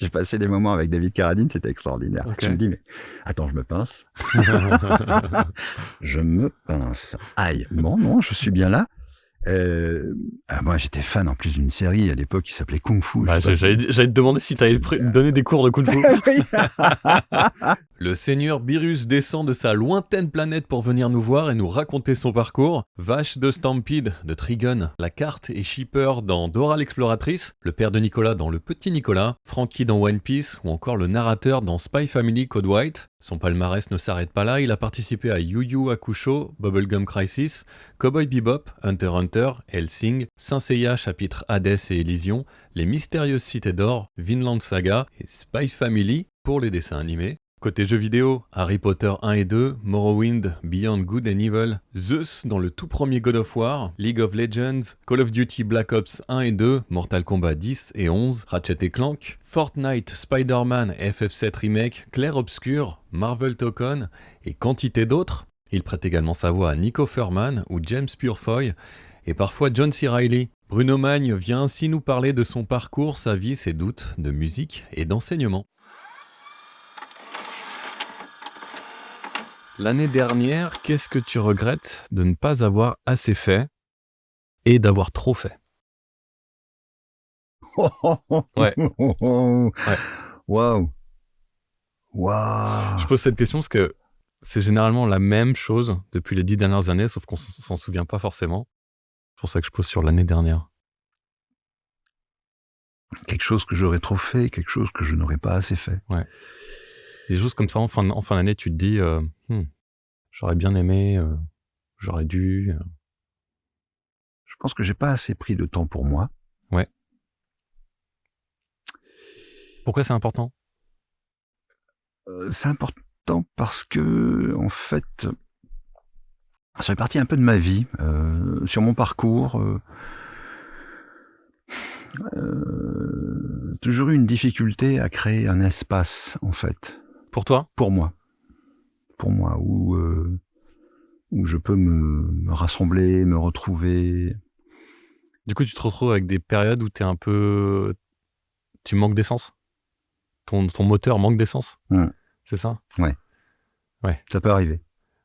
J'ai passé des moments avec David Carradine, c'était extraordinaire. Ok. Je me dis, mais attends, je me pince. Je me pince. Aïe. Bon, non, je suis bien là. Moi, j'étais fan en plus d'une série à l'époque qui s'appelait Kung Fu. Bah, j'allais te demander si t'avais donné des cours de Kung Fu. Le seigneur Beerus descend de sa lointaine planète pour venir nous voir et nous raconter son parcours. Vache de Stampede de Trigun, la carte et Shipper dans Dora l'exploratrice, le père de Nicolas dans Le Petit Nicolas, Frankie dans One Piece ou encore le narrateur dans Spy Family Code White. Son palmarès ne s'arrête pas là, il a participé à Yu Yu Hakusho, Bubblegum Crisis, Cowboy Bebop, Hunter x Hunter, Hellsing, Saint Seiya chapitre Hades et Elysion, Les Mystérieuses Cités d'Or, Vinland Saga et Spy Family pour les dessins animés. Côté jeux vidéo, Harry Potter 1 et 2, Morrowind, Beyond Good and Evil, Zeus dans le tout premier God of War, League of Legends, Call of Duty Black Ops 1 et 2, Mortal Kombat 10 et 11, Ratchet et Clank, Fortnite, Spider-Man, FF7 Remake, Clair Obscur, Marvel Token et quantité d'autres. Il prête également sa voix à Nico Furman ou James Purefoy et parfois John C. Reilly. Bruno Magne vient ainsi nous parler de son parcours, sa vie, ses doutes, de musique et d'enseignement. L'année dernière, qu'est-ce que tu regrettes de ne pas avoir assez fait et d'avoir trop fait? Ouais. Ouais. Waouh. Waouh. Je pose cette question parce que c'est généralement la même chose depuis les 10 dernières années, sauf qu'on s'en souvient pas forcément. C'est pour ça que je pose sur l'année dernière. Quelque chose que j'aurais trop fait, quelque chose que je n'aurais pas assez fait. Ouais. Des choses comme ça, en fin d'année, tu te dis j'aurais bien aimé, j'aurais dû. Je pense que j'ai pas assez pris de temps pour moi. Ouais. Pourquoi c'est important? C'est important parce que, en fait, ça fait partie un peu de ma vie, sur mon parcours. Toujours eu une difficulté à créer un espace, en fait. Pour toi? Pour moi, où je peux me rassembler, me retrouver. Du coup, tu te retrouves avec des périodes où tu manques d'essence? Ton moteur manque d'essence? C'est ça? Ouais. Ça peut arriver.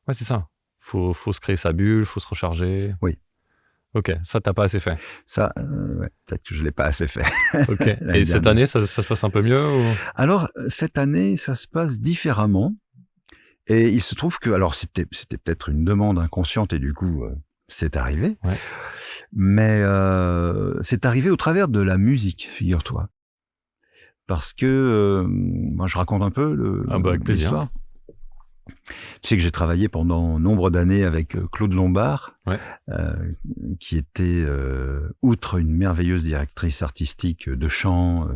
Ouais, c'est ça. Faut se créer sa bulle, faut se recharger. Oui. Ok, ça t'as pas assez fait. Ça, peut-être que je l'ai pas assez fait. Ok. Et cette année, ça se passe un peu mieux ou... Alors, cette année, ça se passe différemment. Et il se trouve que, alors c'était peut-être une demande inconsciente et du coup, c'est arrivé. Ouais. Mais c'est arrivé au travers de la musique, figure-toi. Parce que, moi je raconte un peu avec plaisir. l'histoire. Tu sais que j'ai travaillé pendant nombre d'années avec Claude Lombard, ouais. Qui était, outre une merveilleuse directrice artistique de chant,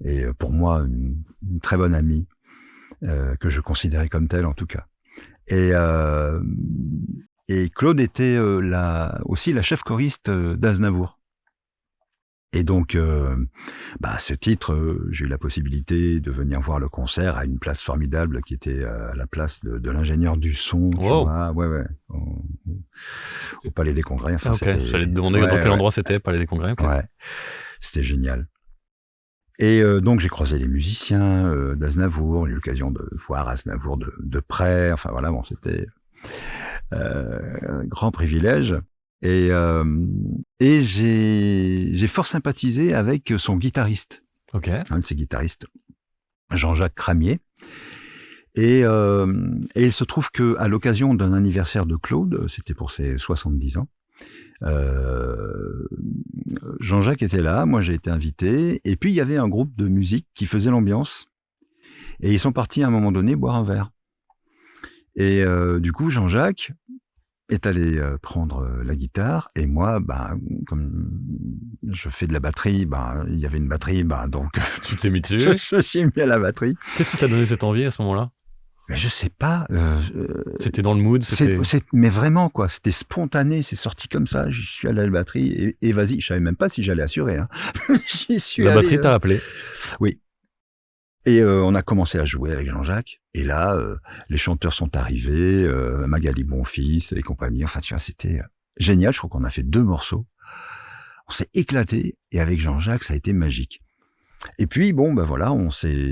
et pour moi une très bonne amie, que je considérais comme telle en tout cas. Et Claude était aussi la chef choriste d'Aznavour. Et donc, ce titre, j'ai eu la possibilité de venir voir le concert à une place formidable qui était à la place de l'ingénieur du son. Wow. Au Palais des Congrès. Enfin, j'allais te demander dans quel endroit c'était, Palais des Congrès. Okay. Ouais, c'était génial. Et donc, j'ai croisé les musiciens d'Aznavour, j'ai eu l'occasion de voir Aznavour de près. Enfin, voilà, bon, c'était un grand privilège. Et j'ai fort sympathisé avec son guitariste. Ok. Un de ses guitaristes, Jean-Jacques Cramier. Et il se trouve que à l'occasion d'un anniversaire de Claude, c'était pour ses 70 ans, Jean-Jacques était là, moi j'ai été invité, et puis il y avait un groupe de musique qui faisait l'ambiance, et ils sont partis à un moment donné boire un verre. Et du coup, Jean-Jacques est allé prendre la guitare, et moi, comme je fais de la batterie, il y avait une batterie, donc tu t'es mis dessus. je suis mis à la batterie. Qu'est-ce qui t'a donné cette envie à ce moment-là? Mais je sais pas. C'était dans le mood. Mais vraiment quoi, c'était spontané, c'est sorti comme ça. Je suis allé à la batterie et vas-y, je savais même pas si j'allais assurer. Hein. J'y suis la allé, batterie t'a appelé. Oui. Et on a commencé à jouer avec Jean-Jacques. Et là, les chanteurs sont arrivés, Magali Bonfils et compagnie. Enfin, tu vois, c'était génial. Je crois qu'on a fait 2 morceaux. On s'est éclaté. Et avec Jean-Jacques, ça a été magique. Et puis bon, ben voilà, on s'est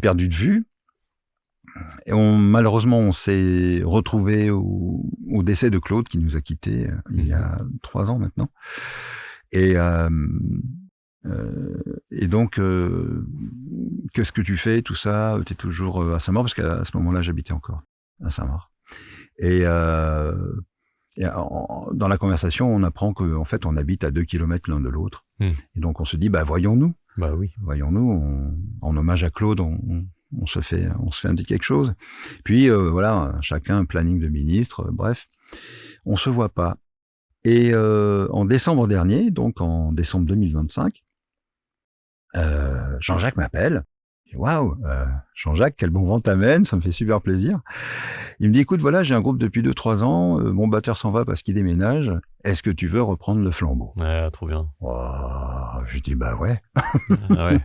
perdu de vue. Et malheureusement, on s'est retrouvé au décès de Claude qui nous a quittés il y a 3 ans maintenant. Et donc, qu'est-ce que tu fais, tout ça? T'es toujours à Saint-Maur, parce qu'à ce moment-là, j'habitais encore à Saint-Maur. Et dans la conversation, on apprend qu'en fait, on habite à 2 kilomètres l'un de l'autre. Et donc, on se dit, bah voyons-nous. Bah oui. Voyons-nous. En hommage à Claude, on se fait un petit quelque chose. Puis voilà, chacun un planning de ministre. Bref, on se voit pas. Et en décembre dernier, donc en décembre 2025, Jean-Jacques m'appelle. Waouh, Jean-Jacques, quel bon vent t'amène, ça me fait super plaisir. Il me dit, écoute, voilà, j'ai un groupe depuis 2-3 ans, mon batteur s'en va parce qu'il déménage, est-ce que tu veux reprendre le flambeau? Ouais, trop bien. Oh, je dis, bah ouais. Ah ouais.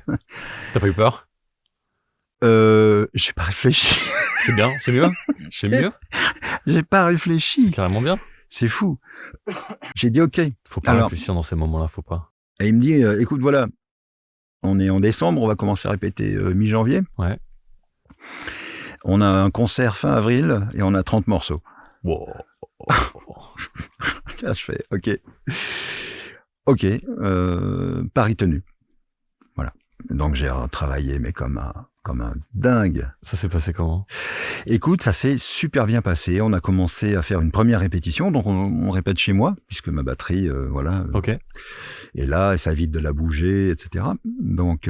T'as pas eu peur? J'ai pas réfléchi. C'est bien, c'est mieux? C'est mieux? J'ai pas réfléchi. Carrément bien. C'est fou. J'ai dit, ok. Faut pas réfléchir dans ces moments-là, faut pas. Et il me dit, écoute, voilà, on est en décembre, on va commencer à répéter mi-janvier. Ouais. On a un concert fin avril et on a 30 morceaux. Wow. Là, je fais, ok, pari tenu. Voilà. Donc, j'ai travaillé, mais comme un dingue. Ça s'est passé comment? Écoute, ça s'est super bien passé. On a commencé à faire une première répétition, donc on répète chez moi, puisque ma batterie, voilà. Ok. Et là, ça évite de la bouger, etc. Donc,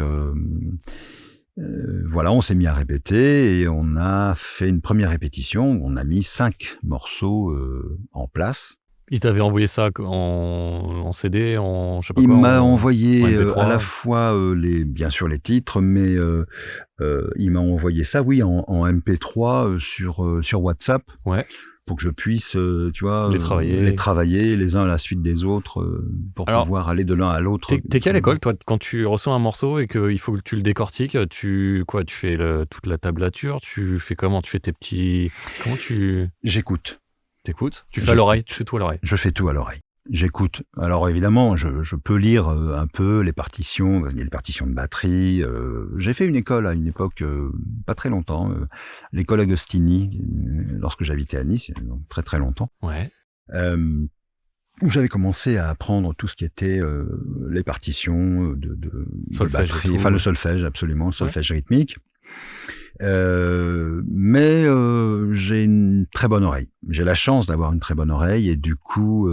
voilà, on s'est mis à répéter et on a fait une première répétition. On a mis 5 morceaux en place. Il t'avait envoyé ça en CD, en je sais pas Il quoi, m'a envoyé MP3. à la fois bien sûr les titres, mais il m'a envoyé ça, oui, en MP3 sur WhatsApp. Ouais. Pour que je puisse, tu vois, les travailler les uns à la suite des autres, pour pouvoir aller de l'un à l'autre. T'es quelle école, toi, quand tu reçois un morceau et qu'il faut que tu le décortiques, tu fais toute la tablature, tu fais comment? Tu fais tes petits... Comment tu... J'écoute. T'écoutes? Tu fais à l'oreille? Tu fais tout à l'oreille? Je fais tout à l'oreille. J'écoute. Alors évidemment, je peux lire un peu les partitions de batterie. J'ai fait une école à une époque, pas très longtemps, l'école Agostini, lorsque j'habitais à Nice, donc très très longtemps. Ouais. Où j'avais commencé à apprendre tout ce qui était les partitions de batterie, enfin le solfège, absolument, le solfège rythmique. Mais j'ai une très bonne oreille. J'ai la chance d'avoir une très bonne oreille et du coup,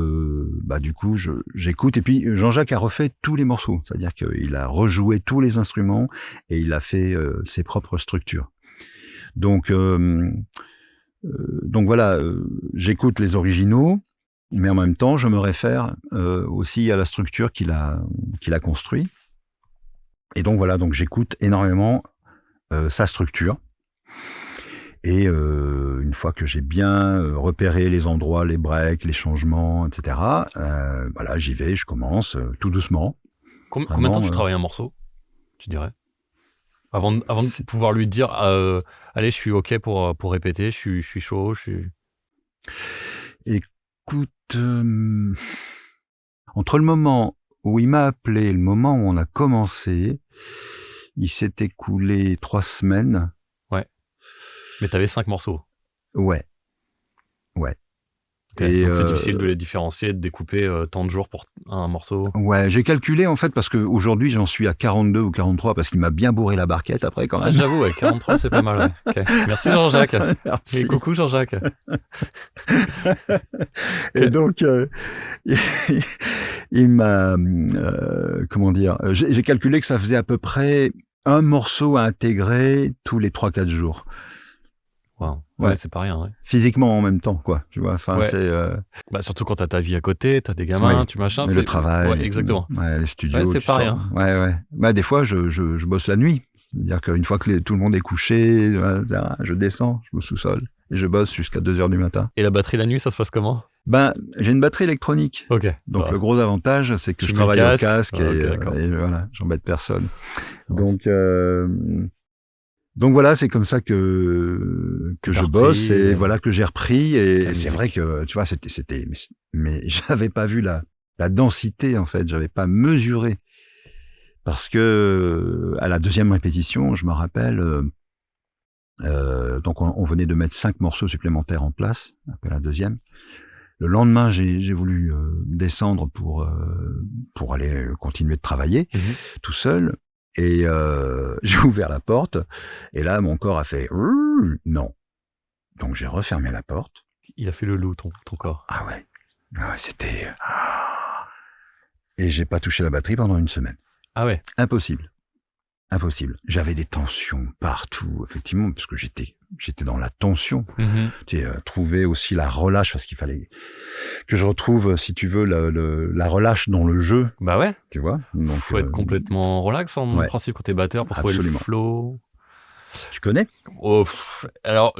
j'écoute. Et puis Jean-Jacques a refait tous les morceaux, c'est-à-dire qu'il a rejoué tous les instruments et il a fait ses propres structures. Donc voilà, j'écoute les originaux, mais en même temps, je me réfère aussi à la structure qu'il a construite. Et donc voilà, donc j'écoute énormément sa structure. Et une fois que j'ai bien repéré les endroits, les breaks, les changements, etc., voilà, j'y vais, je commence tout doucement. Combien de temps tu travailles un morceau, tu dirais? Avant de pouvoir lui dire allez, je suis OK pour répéter, je suis chaud, Écoute, entre le moment où il m'a appelé et le moment où on a commencé, il s'est écoulé 3 semaines. Ouais. Mais t'avais 5 morceaux. Ouais. Okay. Donc c'est difficile de les différencier, de découper tant de jours pour un morceau. Ouais, j'ai calculé en fait parce qu'aujourd'hui j'en suis à 42 ou 43 parce qu'il m'a bien bourré la barquette après quand même. Ah, j'avoue, 43 c'est pas mal. Ouais. Okay. Merci Jean-Jacques. Merci. Et coucou Jean-Jacques. Et donc il m'a comment dire, j'ai calculé que ça faisait à peu près un morceau à intégrer tous les 3-4 jours. Wow. Ouais, c'est pas rien. Ouais. Physiquement en même temps, quoi. Tu vois, enfin, c'est. Surtout quand t'as ta vie à côté, t'as des gamins, tu machin. Mais le travail. Ouais, exactement. Ouais, les studios. Ouais, c'est pas rien. Ouais. Bah, des fois, je bosse la nuit. C'est-à-dire qu'une fois que tout le monde est couché, je descends, je vais au sous-sol et je bosse jusqu'à 2h du matin. Et la batterie la nuit, ça se passe comment? Ben, j'ai une batterie électronique. Ok. Donc, le gros avantage, c'est que je travaille au casque et voilà, j'embête personne. Donc voilà, c'est comme ça que je bosse et voilà que j'ai repris et c'est vrai que tu vois mais j'avais pas vu la densité en fait, j'avais pas mesuré Parce que à la deuxième répétition, je me rappelle, donc on venait de mettre 5 morceaux supplémentaires en place, après la deuxième. Le lendemain, j'ai voulu descendre pour aller continuer de travailler tout seul. Et j'ai ouvert la porte, et là, mon corps a fait « non ». Donc j'ai refermé la porte. Il a fait le loup, ton corps. Ah ouais, c'était... Et j'ai pas touché la batterie pendant une semaine. Ah ouais. Impossible. J'avais des tensions partout, effectivement, parce que j'étais dans la tension. Trouver aussi la relâche, parce qu'il fallait que je retrouve, si tu veux, la relâche dans le jeu. Bah ouais. Tu vois. Donc, faut être complètement relax en principe quand t'es batteur pour trouver le flow. Tu connais? Alors,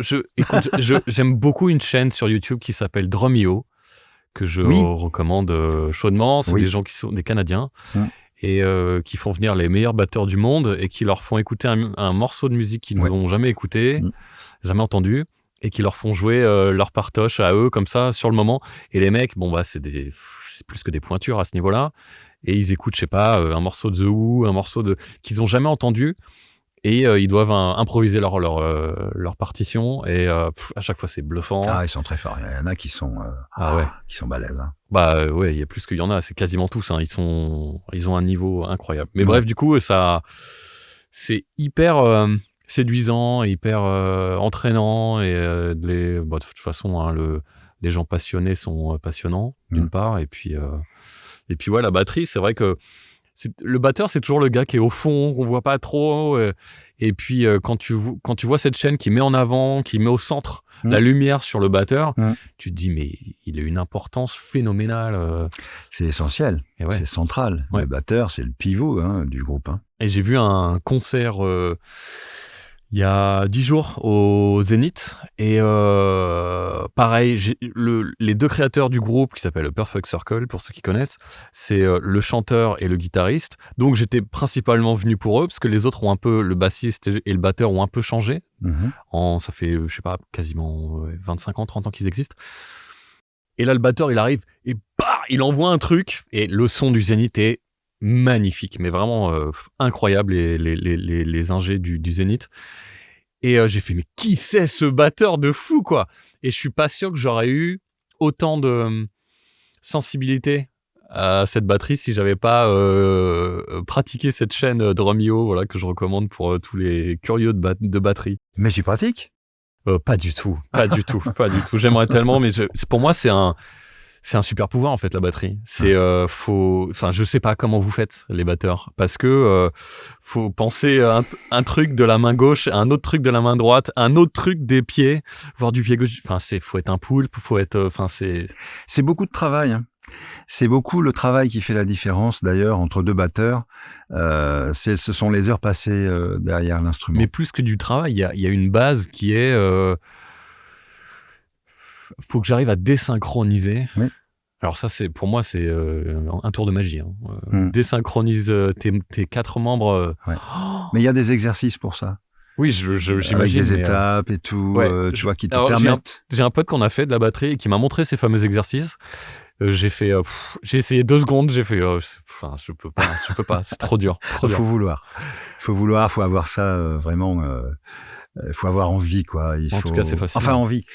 j'aime beaucoup une chaîne sur YouTube qui s'appelle Drumeo, que je recommande chaudement. C'est des gens qui sont des Canadiens. Et qui font venir les meilleurs batteurs du monde et qui leur font écouter un morceau de musique qu'ils n'ont jamais écouté, jamais entendu, et qui leur font jouer leur partoche à eux comme ça sur le moment. Et les mecs, c'est plus que des pointures à ce niveau-là. Et ils écoutent, je sais pas, un morceau de The Who, un morceau qu'ils n'ont jamais entendu. Et ils doivent improviser leur partition. Et à chaque fois, c'est bluffant. Ah, ils sont très forts. Il y en a qui sont balèzes. Hein. Ouais, il y a plus qu'il y en a. C'est quasiment tous. Hein. Ils ont un niveau incroyable. Mais bref, du coup, c'est hyper séduisant, hyper entraînant. Et de toute façon, hein, les gens passionnés sont passionnants, d'une part. Et puis ouais, la batterie, c'est vrai que le batteur, c'est toujours le gars qui est au fond, qu'on voit pas trop. Et puis, quand tu vois cette chaîne qui met en avant, qui met au centre la lumière sur le batteur, tu te dis, mais il a une importance phénoménale. C'est essentiel, c'est central. Le batteur, c'est le pivot du groupe. Hein. Et j'ai vu un concert il y a 10 jours au Zénith. Et pareil, les deux créateurs du groupe, qui s'appelle Perfect Circle, pour ceux qui connaissent, c'est le chanteur et le guitariste. Donc j'étais principalement venu pour eux, parce que les autres ont un peu, le bassiste et le batteur ont un peu changé. Ça fait, je sais pas, quasiment 25 ans, 30 ans qu'ils existent. Et là, le batteur, il arrive et il envoie un truc. Et le son du Zénith est magnifique, mais vraiment incroyable, les ingés du Zénith. Et j'ai fait, mais qui c'est ce batteur de fou, quoi? Et je suis pas sûr que j'aurais eu autant de sensibilité à cette batterie si j'avais pas pratiqué cette chaîne Drumeo, voilà, que je recommande pour tous les curieux de batterie. Mais tu pratiques? Pas du tout. J'aimerais tellement, mais pour moi, c'est un super pouvoir, en fait, la batterie. Je sais pas comment vous faites, les batteurs, parce que faut penser un truc de la main gauche, un autre truc de la main droite, un autre truc des pieds, voire du pied gauche. Faut être un poulpe, c'est beaucoup de travail. Hein. C'est beaucoup le travail qui fait la différence, d'ailleurs, entre deux batteurs. Ce sont les heures passées derrière l'instrument. Mais plus que du travail, il y a une base qui est... faut que j'arrive à désynchroniser. Oui. Alors ça, pour moi, c'est un tour de magie. Hein. Désynchronise tes 4 membres. Ouais. Mais il y a des exercices pour ça. Oui, j'imagine. Avec des étapes et tout, tu vois, qui te permettent. J'ai un pote qu'on a fait de la batterie et qui m'a montré ces fameux exercices. J'ai essayé 2 secondes, j'ai fait, je peux pas, c'est trop dur. Faut vouloir, faut avoir ça vraiment. Faut avoir envie, quoi. En tout cas, c'est facile. Enfin, envie.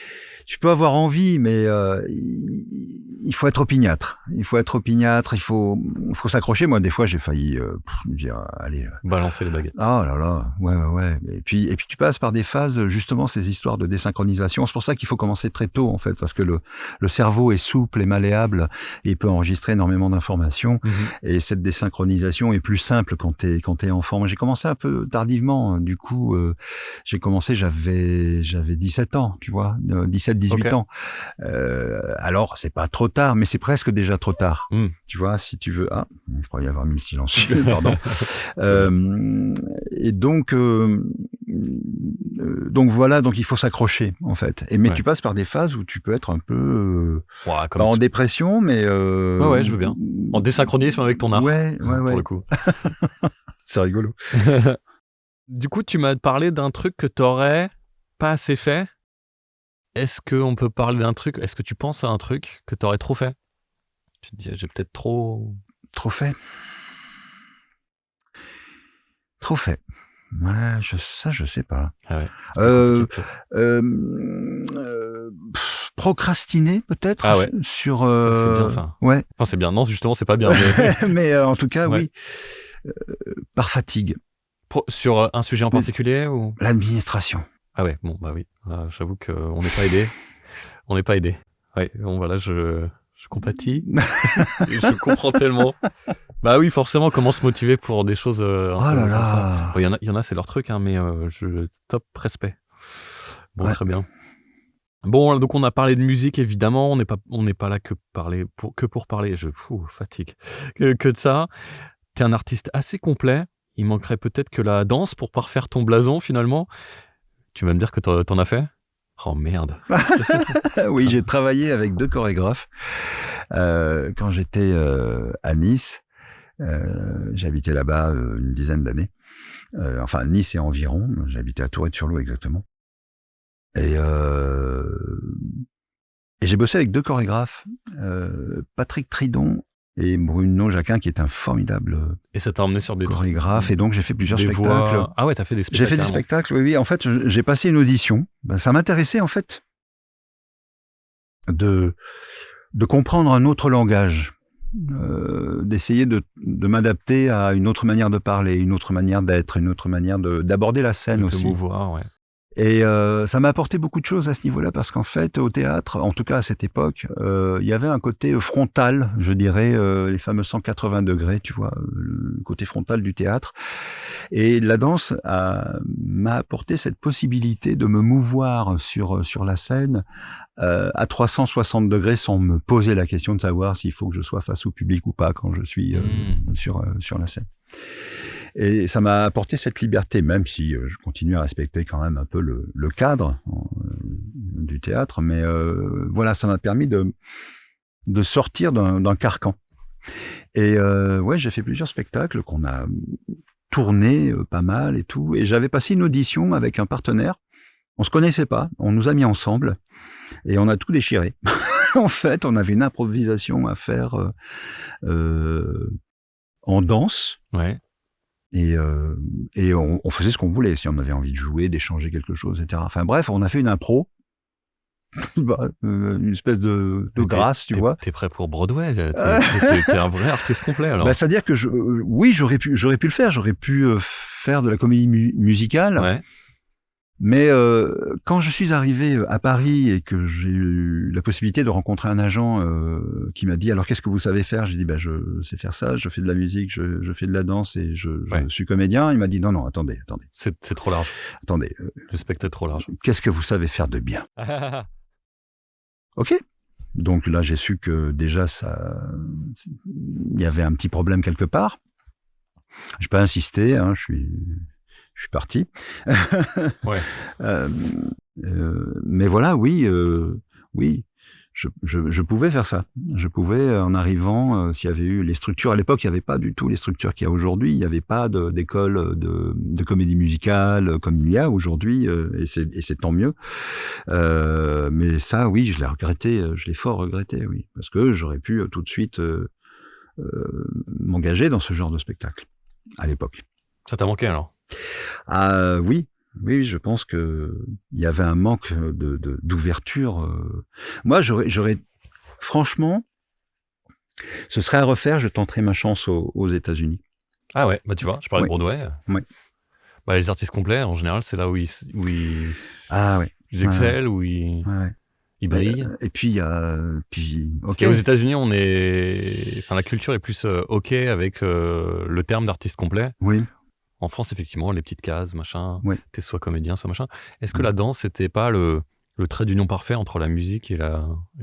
Tu peux avoir envie, mais il faut être opiniâtre. Il faut s'accrocher. Moi, des fois, j'ai failli dire, allez. Balancer les baguettes. Oh là là, ouais. Et puis tu passes par des phases, justement, ces histoires de désynchronisation. C'est pour ça qu'il faut commencer très tôt, en fait, parce que le cerveau est souple et malléable et il peut enregistrer énormément d'informations. Et cette désynchronisation est plus simple quand t'es enfant. Moi, j'ai commencé un peu tardivement. Du coup, j'ai commencé, j'avais 17 ans, tu vois, 17-18 ans. Alors, c'est pas trop tard, mais c'est presque déjà trop tard. Tu vois, si tu veux... Ah, je crois y avoir mis le silence. Pardon. Et donc voilà, donc il faut s'accrocher, en fait. Mais tu passes par des phases où tu peux être un peu... en dépression, mais... Ouais, je veux bien. En désynchronisme avec ton art. Ouais. Pour le coup. C'est rigolo. Du coup, tu m'as parlé d'un truc que t'aurais pas assez fait. Est-ce qu'on peut parler d'un truc? Est-ce que tu penses à un truc que t'aurais trop fait? Tu te dis, j'ai peut-être trop fait. trop fait. Ouais, je sais pas. Ah ouais. Procrastiner peut-être Ah ouais. sur. Ça, c'est bien ça. Ouais. Enfin, c'est bien. Non, justement, c'est pas bien. Mais, Mais en tout cas, Ouais. oui, par fatigue. Sur un sujet en Mais- particulier ou... L'administration. Ah ouais, bon, bah oui. J'avoue qu'on n'est pas aidé. On n'est pas aidé. Ouais, bon, voilà, je compatis. Je comprends tellement. Bah oui, forcément, comment se motiver pour des choses un Oh peu là comme ça. là. Bon, il y en a, c'est leur truc, hein, mais top respect. Bon, Ouais. très bien. Bon, donc on a parlé de musique, évidemment. On n'est pas là que pour parler. Fatigue. Que de ça. T'es un artiste assez complet. Il manquerait peut-être que la danse pour parfaire ton blason, finalement. Tu vas me dire que t'en as fait? Oh merde. Oui, j'ai travaillé avec 2 chorégraphes quand j'étais à Nice. J'habitais là-bas une dizaine d'années. Enfin, Nice et environ. J'habitais à Tourette-sur-Lot exactement. Et j'ai bossé avec 2 chorégraphes, Patrick Tridon et Bruno Jacquin, qui est un formidable Et ça t'a emmené sur des chorégraphe. Et donc, j'ai fait plusieurs des spectacles. voix. Ah ouais, t'as fait des spectacles. J'ai fait des carrément. spectacles, oui. En fait, j'ai passé une audition. Ben, ça m'intéressait, en fait, de comprendre un autre langage, d'essayer de m'adapter à une autre manière de parler, une autre manière d'être, une autre manière d'aborder la scène De te aussi. mouvoir, ouais. Et ça m'a apporté beaucoup de choses à ce niveau-là, parce qu'en fait, au théâtre, en tout cas à cette époque, il y avait un côté frontal, je dirais, les fameux 180 degrés, tu vois, le côté frontal du théâtre. Et la danse m'a apporté cette possibilité de me mouvoir sur la scène à 360 degrés sans me poser la question de savoir s'il faut que je sois face au public ou pas quand je suis sur la scène. Et ça m'a apporté cette liberté, même si je continue à respecter quand même un peu le cadre du théâtre. Mais voilà, ça m'a permis de sortir d'un carcan. Et ouais, j'ai fait plusieurs spectacles qu'on a tournés pas mal et tout. Et j'avais passé une audition avec un partenaire. On se connaissait pas, on nous a mis ensemble et on a tout déchiré. En fait, on avait une improvisation à faire en danse. Ouais. Et on faisait ce qu'on voulait, si on avait envie de jouer, d'échanger quelque chose, etc. Enfin bref, on a fait une impro, une espèce de grâce, tu vois. T'es prêt pour Broadway, t'es un vrai artiste complet, alors. Bah, c'est-à-dire que oui, j'aurais pu le faire, j'aurais pu faire de la comédie musicale. Ouais. Mais quand je suis arrivé à Paris et que j'ai eu la possibilité de rencontrer un agent qui m'a dit alors qu'est-ce que vous savez faire, j'ai dit bah je sais faire ça, je fais de la musique, je fais de la danse et je suis comédien. Il m'a dit non attendez. C'est trop large. Attendez. Le spectre est trop large. Qu'est-ce que vous savez faire de bien? Ok. Donc là j'ai su que déjà il y avait un petit problème quelque part. J'ai pas insisté, hein, je suis parti. Ouais. Mais voilà, oui, je pouvais faire ça. Je pouvais, en arrivant, s'il y avait eu les structures, à l'époque, il n'y avait pas du tout les structures qu'il y a aujourd'hui. Il n'y avait pas d'école de comédie musicale comme il y a aujourd'hui, et c'est tant mieux. Mais ça, oui, je l'ai regretté, je l'ai fort regretté, oui, parce que j'aurais pu tout de suite m'engager dans ce genre de spectacle à l'époque. Ça t'a manqué alors? Ah oui, je pense que il y avait un manque d'ouverture. Moi, j'aurais franchement, ce serait à refaire. Je tenterais ma chance aux États-Unis. Ah ouais, bah tu vois, je parlais de Broadway. Oui. Bah les artistes complets, en général, c'est là où ils excellent, où ils brillent. Et puis il y a, ok. Et aux États-Unis, la culture est plus ok avec le terme d'artiste complet. Oui. En France, effectivement, les petites cases, machin. Oui. T'es soit comédien, soit machin. Est-ce que la danse, c'était pas le trait d'union parfait entre la musique et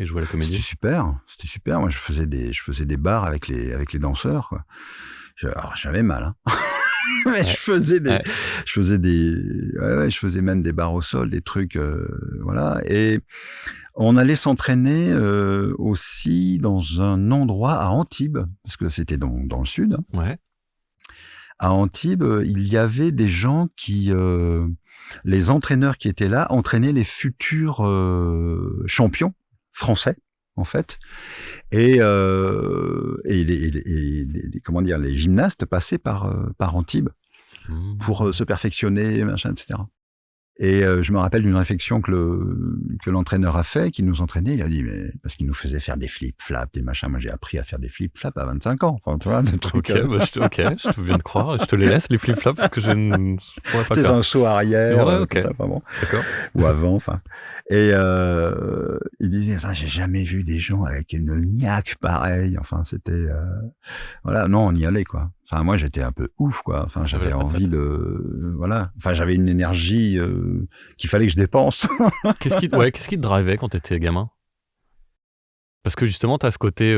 jouer à la comédie? C'était super. Moi, je faisais des bars avec les danseurs, quoi. Alors, j'avais mal, hein. Mais je faisais même des barres au sol, des trucs, voilà. Et on allait s'entraîner aussi dans un endroit à Antibes, parce que c'était dans le sud. Ouais. À Antibes, il y avait des gens qui, les entraîneurs qui étaient là, entraînaient les futurs champions français, en fait. Et les gymnastes passaient par Antibes. pour se perfectionner, machin, etc. Et je me rappelle d'une réflexion que l'entraîneur a fait, qui nous entraînait. Il a dit, mais parce qu'il nous faisait faire des flip-flaps, des machins. Moi, j'ai appris à faire des flip-flaps à 25 ans. Enfin, tu vois, des trucs. Ok, je te viens de croire. Je te les laisse, les flip-flops, parce que je ne pourrais pas c'est faire. un saut arrière, Ouais, ok. ça, enfin bon. D'accord. Ou avant, enfin. Et il disait, ça, j'ai jamais vu des gens avec une niaque pareille. Enfin, c'était... voilà, non, on y allait, quoi. Enfin, moi, j'étais un peu ouf, quoi. Enfin, j'avais envie de... Voilà. Enfin, j'avais une énergie qu'il fallait que je dépense. Qu'est-ce qui te drivait quand t'étais gamin? Parce que justement, t'as ce côté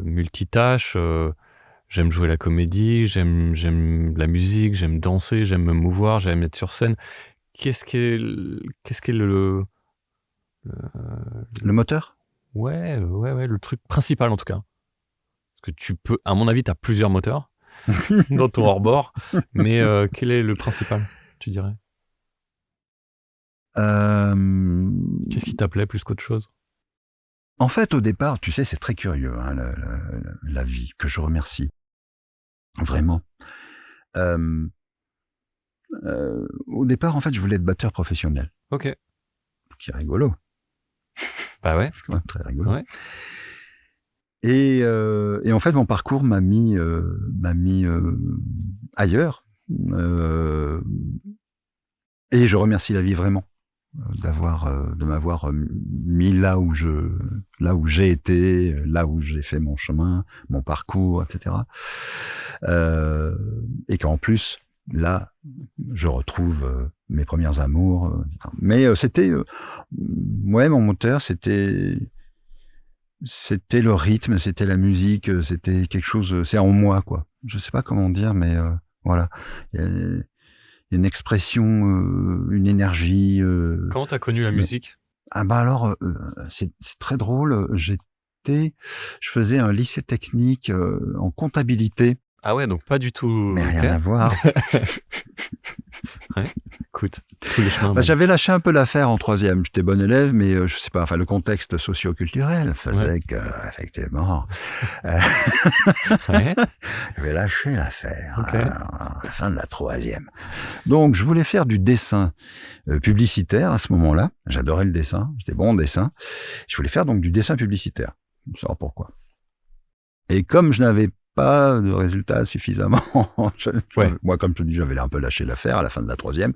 multitâche. J'aime jouer la comédie, j'aime la musique, j'aime danser, j'aime me mouvoir, j'aime être sur scène. Qu'est-ce qui est le moteur? Ouais, le truc principal en tout cas. Parce que tu peux, à mon avis, tu as plusieurs moteurs dans ton hors-bord, mais quel est le principal, tu dirais? Qu'est-ce qui t'appelait plus qu'autre chose? En fait, au départ, tu sais, c'est très curieux, hein, la vie, que je remercie. Vraiment. Au départ, en fait, je voulais être batteur professionnel. Ok. Qui est rigolo. Bah ouais. C'est quand même très rigolo. Ouais. Et en fait, mon parcours m'a mis ailleurs. Et je remercie la vie vraiment de m'avoir mis là où j'ai été, là où j'ai fait mon chemin, mon parcours, etc. Et qu'en plus, là, je retrouve mes premiers amours. Mais c'était, mon moteur, c'était le rythme, c'était la musique, c'était quelque chose, c'est en moi, quoi. Je sais pas comment dire, mais voilà. Il y a une expression, une énergie. Comment t'as connu la musique? Ah bah alors, c'est très drôle. Je faisais un lycée technique en comptabilité. Ah ouais, donc pas du tout. Mais rien à voir. Ouais, écoute, tous les chemins. Bah, j'avais lâché un peu l'affaire en troisième. J'étais bon élève, mais je sais pas. Enfin, le contexte socio-culturel faisait que, effectivement, j'avais lâché l'affaire à la fin de la troisième. Donc, je voulais faire du dessin publicitaire à ce moment-là. J'adorais le dessin. J'étais bon en dessin. Je voulais faire donc du dessin publicitaire. Je ne sais pas pourquoi. Et comme je n'avais pas de résultats suffisamment. Moi, comme je te dis, j'avais un peu lâché l'affaire à la fin de la troisième.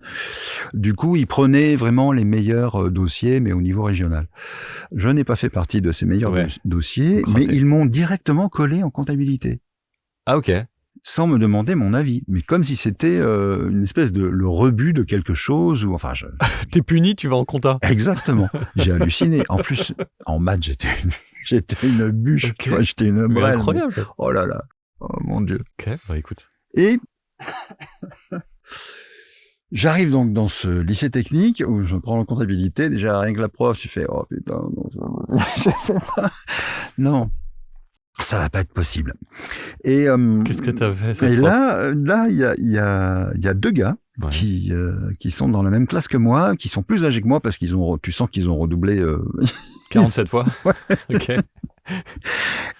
Du coup, ils prenaient vraiment les meilleurs dossiers, mais au niveau régional. Je n'ai pas fait partie de ces meilleurs dossiers, mais ils m'ont directement collé en comptabilité. Ah, ok. Sans me demander mon avis. Mais comme si c'était une espèce de le rebut de quelque chose, ou enfin... T'es puni, tu vas en compta. Exactement. J'ai halluciné. En plus, en maths, j'étais une bûche, j'étais une brêle. Incroyable. Mais... Oh là là. Oh mon Dieu. Ok, bah écoute. Et j'arrive donc dans ce lycée technique où je prends la comptabilité. Déjà, rien que la prof, tu fais, oh putain, non, ça va pas être possible. Et qu'est-ce que t'as fait? Et là, il y a deux gars qui sont dans la même classe que moi, qui sont plus âgés que moi parce tu sens qu'ils ont redoublé 47 fois. Ouais. Ok.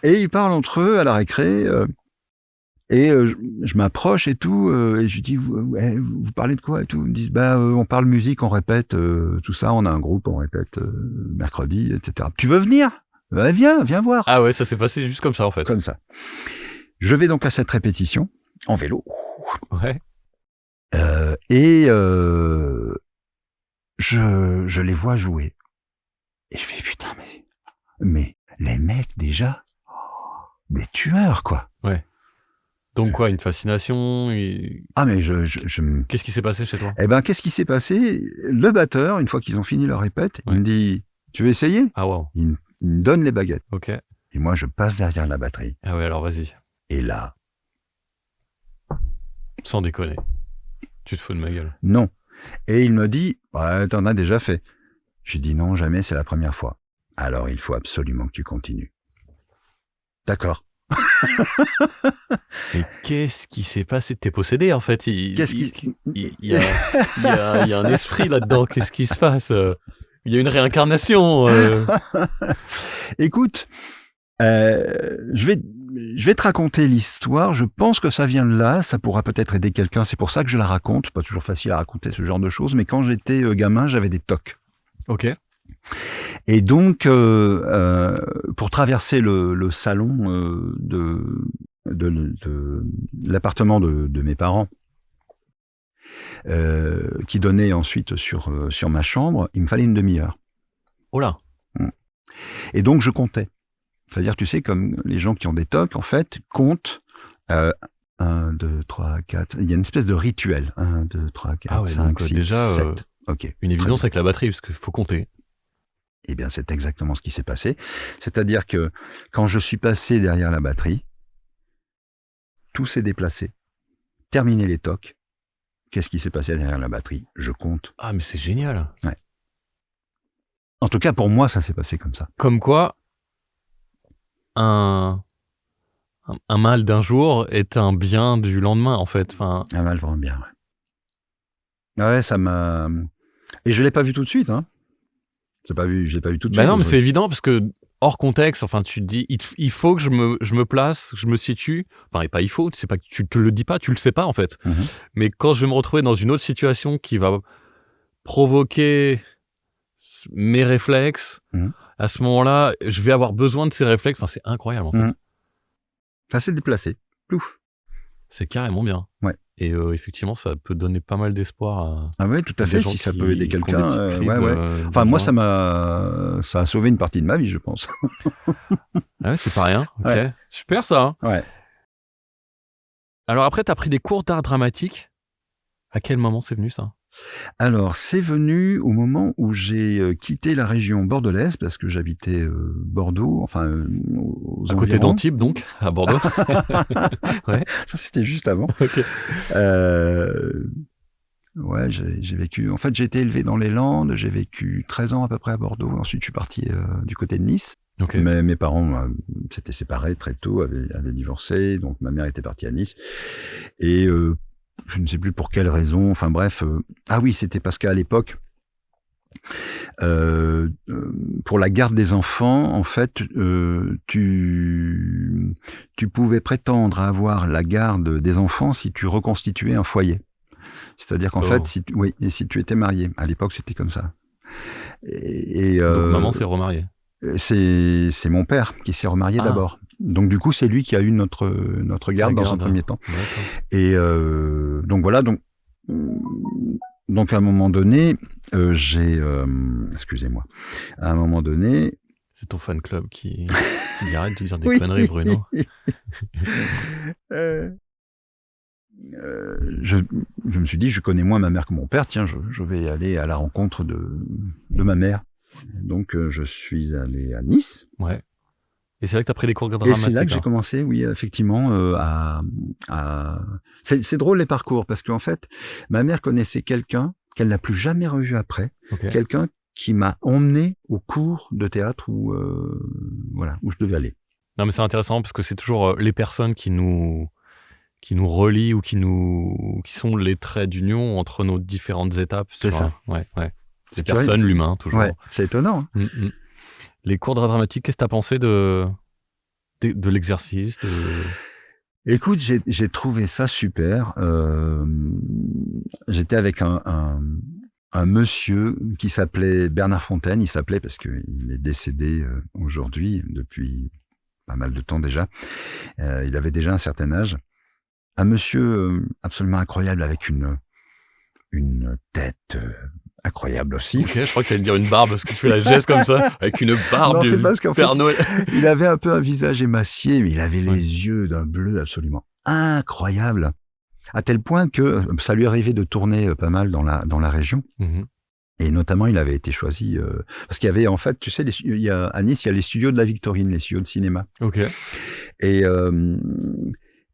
Et ils parlent entre eux à la récré. Et je m'approche et tout, et je dis, vous parlez de quoi et tout? Ils me disent, on parle musique, on répète, tout ça, on a un groupe, on répète mercredi, etc. Tu veux venir? Viens voir. Ah ouais, ça s'est passé juste comme ça en fait. Comme ça. Je vais donc à cette répétition, en vélo. Ouais. Et je les vois jouer. Et je fais, putain, mais les mecs déjà, des tueurs, quoi. Ouais. Donc quoi, une fascination Ah mais Qu'est-ce qui s'est passé chez toi? Eh ben, qu'est-ce qui s'est passé? Le batteur, une fois qu'ils ont fini leur répète, il me dit, tu veux essayer? Ah wow. Il me donne les baguettes. Ok. Et moi, je passe derrière la batterie. Ah ouais, alors vas-y. Et là... Sans déconner. Tu te fous de ma gueule. Non. Et il me dit, t'en as déjà fait. J'ai dit non, jamais, c'est la première fois. Alors, il faut absolument que tu continues. D'accord. Mais qu'est-ce qui s'est passé? T'es possédé en fait. Il y a un esprit là-dedans. Qu'est-ce qui se passe? Il y a une réincarnation. Écoute, Je vais te raconter l'histoire. Je pense que ça vient de là. Ça pourra peut-être aider quelqu'un. C'est pour ça que je la raconte. Pas toujours facile à raconter ce genre de choses. Mais quand j'étais gamin, j'avais des tocs. Ok. Et donc, pour traverser le salon de l'appartement de mes parents, qui donnait ensuite sur ma chambre, il me fallait une demi-heure. Oh là. Et donc, je comptais. C'est-à-dire, tu sais, comme les gens qui ont des tocs, en fait, comptent 1, 2, 3, 4... Il y a une espèce de rituel. 1, 2, 3, 4, 5, 6, déjà, 7. Ok. Une évidence avec la batterie, parce qu'il faut compter. Eh bien, c'est exactement ce qui s'est passé. C'est-à-dire que quand je suis passé derrière la batterie, tout s'est déplacé. Terminé les tocs. Qu'est-ce qui s'est passé derrière la batterie? Je compte. Ah, mais c'est génial. Ouais. En tout cas, pour moi, ça s'est passé comme ça. Comme quoi, un mal d'un jour est un bien du lendemain, en fait. Enfin... Un mal pour un bien, ouais. Ouais, ça m'a... Et je l'ai pas vu tout de suite, hein. Je l'ai pas vu tout de suite. Bah non, mais c'est évident, parce que hors contexte, enfin, tu te dis, il faut que je me place, je me situe. Enfin, et pas il faut, c'est pas que tu te le dis pas, tu le sais pas, en fait. Mm-hmm. Mais quand je vais me retrouver dans une autre situation qui va provoquer mes réflexes, à ce moment-là, je vais avoir besoin de ces réflexes. Enfin, c'est incroyable, en fait. Ça s'est déplacé. Plouf. C'est carrément bien. Ouais. Et effectivement, ça peut donner pas mal d'espoir à... Ah ouais, tout à fait, si ça peut aider quelqu'un. Enfin, moi, ça a sauvé une partie de ma vie, je pense. Ah ouais, c'est pas rien. Ok. Ouais. Super, ça. Hein. Ouais. Alors après, t'as pris des cours d'art dramatique. À quel moment c'est venu, ça? Alors, c'est venu au moment où j'ai quitté la région bordelaise, parce que j'habitais Bordeaux, enfin aux à côté environs. d'Antibes, donc, à Bordeaux. Ouais. Ça, c'était juste avant. Ok. Ouais, j'ai vécu... En fait, j'ai été élevé dans les Landes, j'ai vécu 13 ans à peu près à Bordeaux, ensuite je suis parti du côté de Nice. Okay. Mais mes parents s'étaient séparés très tôt, avaient divorcé, donc ma mère était partie à Nice. Et je ne sais plus pour quelle raison, enfin bref. Ah oui, c'était parce qu'à l'époque, pour la garde des enfants, en fait, tu pouvais prétendre à avoir la garde des enfants si tu reconstituais un foyer. C'est-à-dire qu'en fait, si tu étais marié, à l'époque, c'était comme ça. Donc maman s'est remariée. C'est mon père qui s'est remarié d'abord. Donc du coup, c'est lui qui a eu notre garde dans un premier temps. D'accord. Et donc voilà, donc à un moment donné, excusez-moi, à un moment donné... C'est ton fan club qui arrête de dire des conneries, Bruno. Je me suis dit, je connais moins ma mère que mon père, tiens, je vais aller à la rencontre de ma mère. Donc, je suis allé à Nice. Ouais. Et c'est là que tu as pris les cours de dramatique. Et c'est là que j'ai commencé, oui, effectivement, C'est drôle les parcours, parce qu'en fait, ma mère connaissait quelqu'un qu'elle n'a plus jamais revu après, quelqu'un qui m'a emmené au cours de théâtre où je devais aller. Non, mais c'est intéressant parce que c'est toujours les personnes qui nous relient ou qui sont les traits d'union entre nos différentes étapes. C'est ça. Ouais. Les personnes, l'humain, toujours. Ouais, c'est étonnant. Hein. Les cours d'art dramatique, qu'est-ce que tu as pensé de l'exercice Écoute, j'ai trouvé ça super. J'étais avec un monsieur qui s'appelait Bernard Fontaine. Il s'appelait parce qu'il est décédé aujourd'hui, depuis pas mal de temps déjà. Il avait déjà un certain âge. Un monsieur absolument incroyable, avec une tête incroyable aussi. Ok, je crois que tu allais dire une barbe, parce que tu fais la geste comme ça, avec une barbe du Père Noël. Il avait un peu un visage émacié, mais il avait les yeux d'un bleu absolument incroyable, à tel point que ça lui arrivait de tourner pas mal dans la région. Et notamment, il avait été choisi parce qu'il y avait, en fait, tu sais, à Nice, il y a les studios de la Victorine, les studios de cinéma. Ok.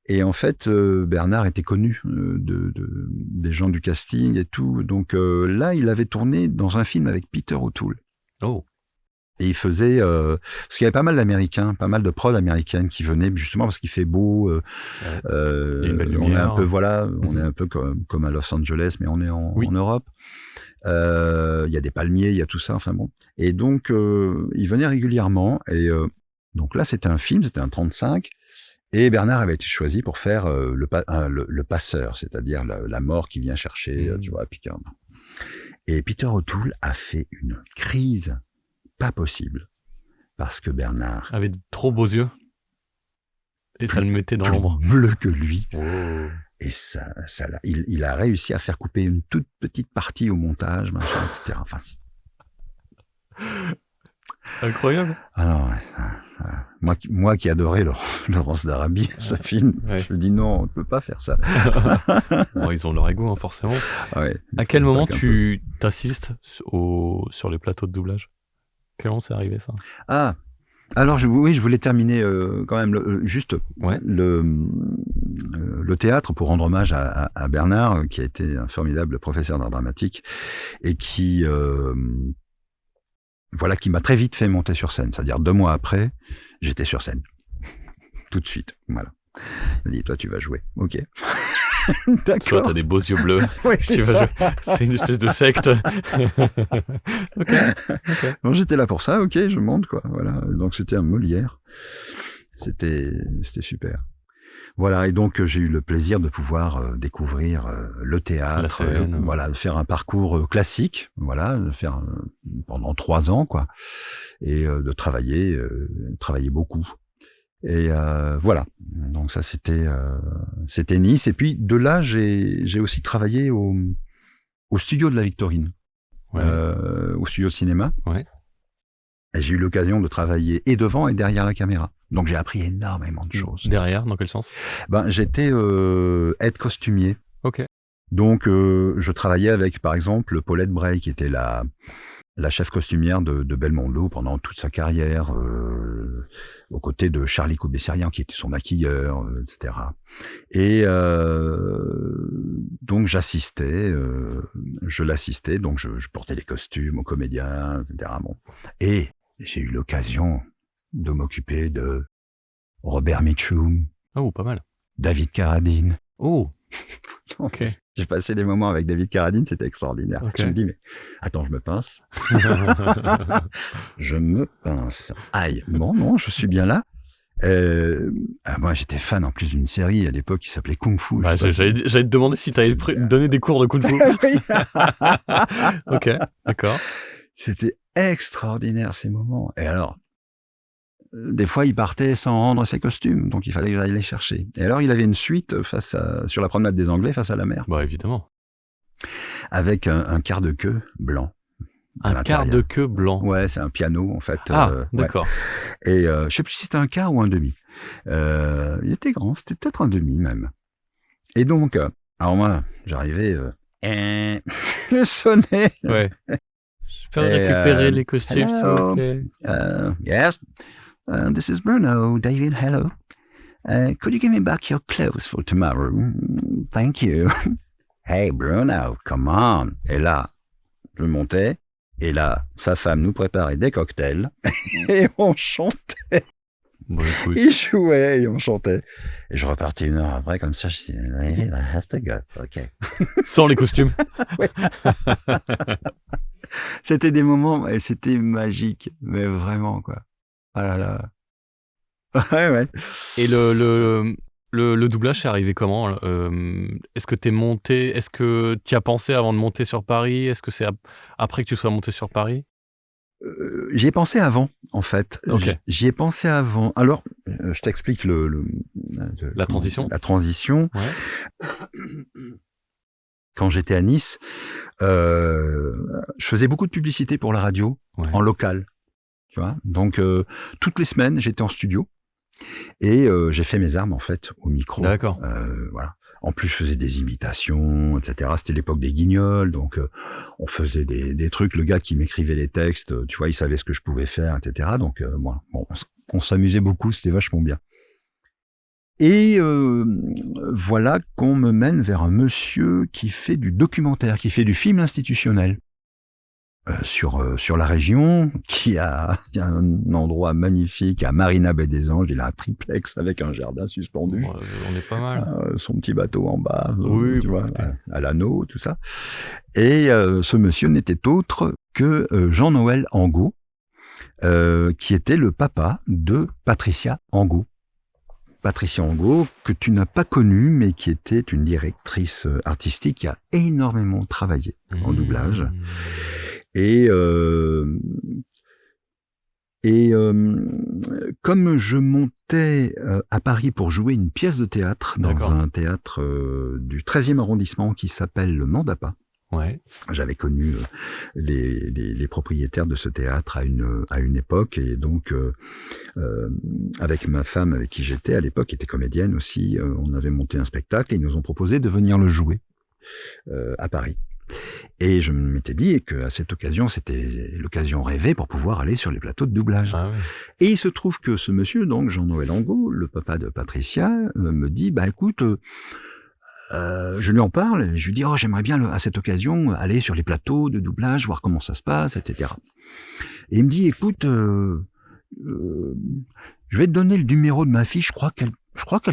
Et en fait, Bernard était connu des gens du casting et tout. Donc là, il avait tourné dans un film avec Peter O'Toole. Oh. Et il faisait... parce qu'il y avait pas mal d'Américains, pas mal de prods américaines qui venaient, justement parce qu'il fait beau. une belle lumière. On est un peu, on est un peu comme à Los Angeles, mais on est en Europe. Il y a des palmiers, il y a tout ça, enfin bon. Et donc, il venait régulièrement et Donc là, c'était un film, c'était un 35, et Bernard avait été choisi pour faire le passeur, c'est-à-dire la mort qui vient chercher, tu vois, Pickard. Et Peter O'Toole a fait une crise pas possible, parce que Bernard avait de trop beaux yeux, et ça le mettait dans l'ombre. Bleu que lui. Oh. Et il a réussi à faire couper une toute petite partie au montage, machin, etc. Enfin, incroyable. Ah non, ouais. Moi qui adorais Laurence d'Arabie, ce film, je me dis non, on ne peut pas faire ça. Bon, ils ont leur ego, hein, forcément. Ouais, à quel moment tu t'assistes sur les plateaux de doublage? Quel moment c'est arrivé ça? Ah, alors je voulais terminer quand même le théâtre pour rendre hommage à Bernard, qui a été un formidable professeur d'art dramatique et qui m'a très vite fait monter sur scène. C'est-à-dire 2 mois après, j'étais sur scène. Tout de suite, voilà. Il m'a dit, toi, tu vas jouer. Ok. D'accord. Toi, t'as des beaux yeux bleus. Oui, c'est ça. C'est une espèce de secte. Okay. Bon, j'étais là pour ça, ok, je monte, quoi. Voilà. Donc, c'était un Molière. C'était super. Voilà, et donc j'ai eu le plaisir de pouvoir découvrir le théâtre, la scène, voilà, de faire un parcours classique, voilà, de faire pendant 3 ans, quoi, et de travailler beaucoup. Et voilà, donc ça c'était Nice. Et puis de là j'ai aussi travaillé au studio de la Victorine, au studio de cinéma. Ouais. Et j'ai eu l'occasion de travailler et devant et derrière la caméra. Donc j'ai appris énormément de choses. Derrière, dans quel sens? J'étais aide costumier. Ok. Donc je travaillais avec, par exemple, Paulette Bray, qui était la chef costumière de Belmondo pendant toute sa carrière, aux côtés de Charlie Coubesserian, qui était son maquilleur, etc. Et donc je l'assistais, donc je portais les costumes aux comédiens, etc. Bon. Et j'ai eu l'occasion de m'occuper de Robert Mitchum. Oh, pas mal. David Carradine. Oh. Donc, okay. J'ai passé des moments avec David Carradine, c'était extraordinaire. Okay. Je me dis, mais attends, je me pince. Je me pince. Aïe, bon, non, je suis bien là. Moi, j'étais fan en plus d'une série à l'époque qui s'appelait Kung Fu. J'allais te demander si tu avais donné des cours de Kung Fu. Ok, d'accord. C'était extraordinaire ces moments. Et alors, des fois, il partait sans rendre ses costumes, donc il fallait que j'aille les chercher. Et alors, il avait une suite sur la promenade des Anglais, face à la mer. Bah, évidemment. Avec un quart de queue blanc. Un quart de queue blanc. Ouais, c'est un piano, en fait. Ah, d'accord. Ouais. Et je sais plus si c'était un quart ou un demi. Il était grand, c'était peut-être un demi même. Et donc, alors moi, j'arrivais, je sonnais. Ouais. Je peux récupérer les costumes, s'il vous plaît. Yes. This is Bruno, David, hello. Could you give me back your clothes for tomorrow? Thank you. Hey, Bruno, come on. Et là, je montais, et là, sa femme nous préparait des cocktails, et on chantait. Bon, écoute. Il jouait, et on chantait. Et je repartais 1 heure après, comme ça, je dis, I have to go. OK. Sans les costumes. Oui. C'était des moments, et c'était magique, mais vraiment, quoi. Ah là là. Ouais. Et le doublage, c'est arrivé comment? Est-ce que t'es monté? Est-ce que tu as pensé avant de monter sur Paris? Est-ce que c'est après que tu sois monté sur Paris? J'y ai pensé avant, en fait. Okay. J'y ai pensé avant. Alors, je t'explique la transition. La transition. Ouais. Quand j'étais à Nice, je faisais beaucoup de publicité pour la radio, en local. Tu vois, donc toutes les semaines, j'étais en studio et j'ai fait mes armes en fait au micro. D'accord. Voilà. En plus, je faisais des imitations, etc. C'était l'époque des Guignols, donc on faisait des trucs. Le gars qui m'écrivait les textes, tu vois, il savait ce que je pouvais faire, etc. Donc bon, on s'amusait beaucoup, c'était vachement bien. Et voilà qu'on me mène vers un monsieur qui fait du documentaire, qui fait du film institutionnel. Sur la région, qui a un endroit magnifique à Marina Baie des Anges. Il a un triplex avec un jardin suspendu. On est pas mal. Son petit bateau en bas, oui, tu vois, à l'anneau, tout ça. Et ce monsieur n'était autre que Jean-Noël Angot, qui était le papa de Patricia Angot. Patricia Angot, que tu n'as pas connue, mais qui était une directrice artistique qui a énormément travaillé en doublage. Comme je montais à Paris pour jouer une pièce de théâtre dans un théâtre du 13e arrondissement qui s'appelle le Mandapa, j'avais connu les propriétaires de ce théâtre à une époque, et donc avec ma femme avec qui j'étais à l'époque, qui était comédienne aussi, on avait monté un spectacle et ils nous ont proposé de venir le jouer à Paris. Et je m'étais dit qu'à cette occasion, c'était l'occasion rêvée pour pouvoir aller sur les plateaux de doublage. Et il se trouve que ce monsieur, donc Jean-Noël Angot, le papa de Patricia, me dit, bah écoute, je lui en parle, et je lui dis, oh, j'aimerais bien à cette occasion aller sur les plateaux de doublage, voir comment ça se passe, etc. Et il me dit, écoute, je vais te donner le numéro de ma fille, je crois qu'elle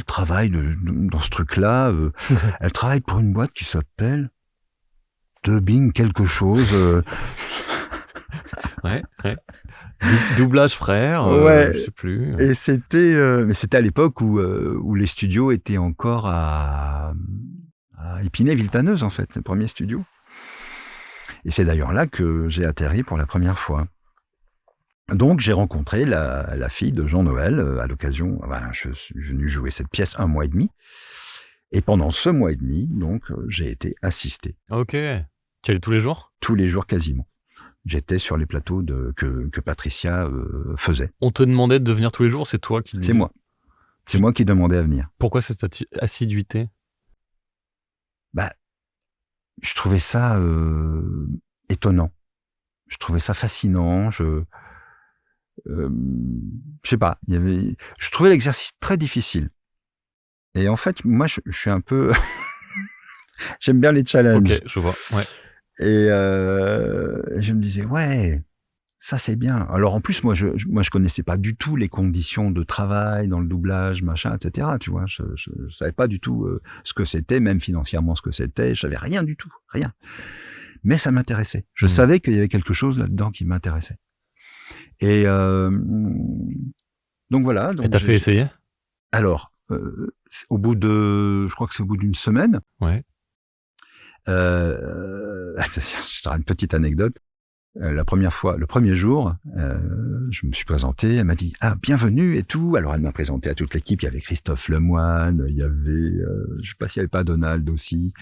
travaille dans ce truc-là, elle travaille pour une boîte qui s'appelle Dubbing quelque chose. Doublage frère, je sais plus. Et mais c'était à l'époque où les studios étaient encore à Épinay-Villetaneuse, en fait, le premier studio. Et c'est d'ailleurs là que j'ai atterri pour la première fois. Donc j'ai rencontré la fille de Jean-Noël à l'occasion. Je suis venu jouer cette pièce 1 mois et demi. Et pendant ce mois et demi, donc, j'ai été assisté. Ok. Tu allais tous les jours ? Tous les jours, quasiment. J'étais sur les plateaux que Patricia faisait. On te demandait de venir tous les jours, c'est toi qui le disais ? C'est moi. C'est moi qui demandais à venir. Pourquoi cette assiduité ? Je trouvais ça étonnant. Je trouvais ça fascinant. Je sais pas. Je trouvais l'exercice très difficile. Et en fait, moi, je suis un peu... J'aime bien les challenges. Ok, je vois, ouais. Et je me disais, ouais, ça c'est bien. Alors en plus, moi, je connaissais pas du tout les conditions de travail dans le doublage, machin, etc. Tu vois, je savais pas du tout ce que c'était, même financièrement ce que c'était. Je savais rien du tout, rien. Mais ça m'intéressait. Je savais qu'il y avait quelque chose là-dedans qui m'intéressait. Et donc voilà. Donc et t'as fait essayer ? Alors, je crois que c'est au bout d'une semaine. Ouais. Je te raconte une petite anecdote. La première fois, le premier jour, je me suis présenté, elle m'a dit « Ah, bienvenue » et tout. Alors, elle m'a présenté à toute l'équipe. Il y avait Christophe Lemoine, il y avait, je sais pas s'il y avait pas Donald aussi,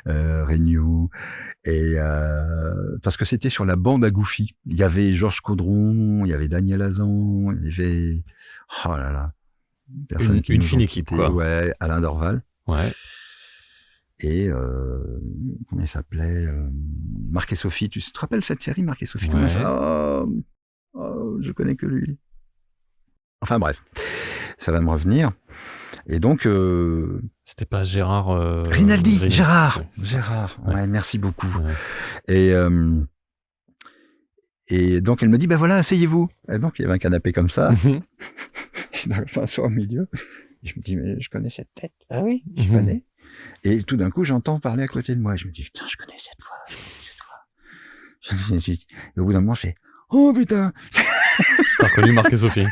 Regnault, et parce que c'était sur la bande à Goofy. Il y avait Georges Caudron, il y avait Daniel Hazan, il y avait, oh là là, une fine équipe, quoi. Ouais, Alain Dorval. Ouais. Et comment il s'appelait, Marc et Sophie. Tu te rappelles cette série, Marc et Sophie? Ouais. Je connais que lui. Enfin bref, ça va me revenir. Et donc c'était pas Gérard Rinaldi. Gérard. Ouais. Ouais, merci beaucoup. Ouais. Et donc elle me dit ben voilà, asseyez-vous. Et donc il y avait un canapé comme ça, dans le pinceau au milieu. Et je me dis mais je connais cette tête. Ah oui, je connais. Et tout d'un coup, j'entends parler à côté de moi. Je me dis, putain, je connais cette voix. Et au bout d'un moment, je fais, oh putain. T'as reconnu Marc et Sophie?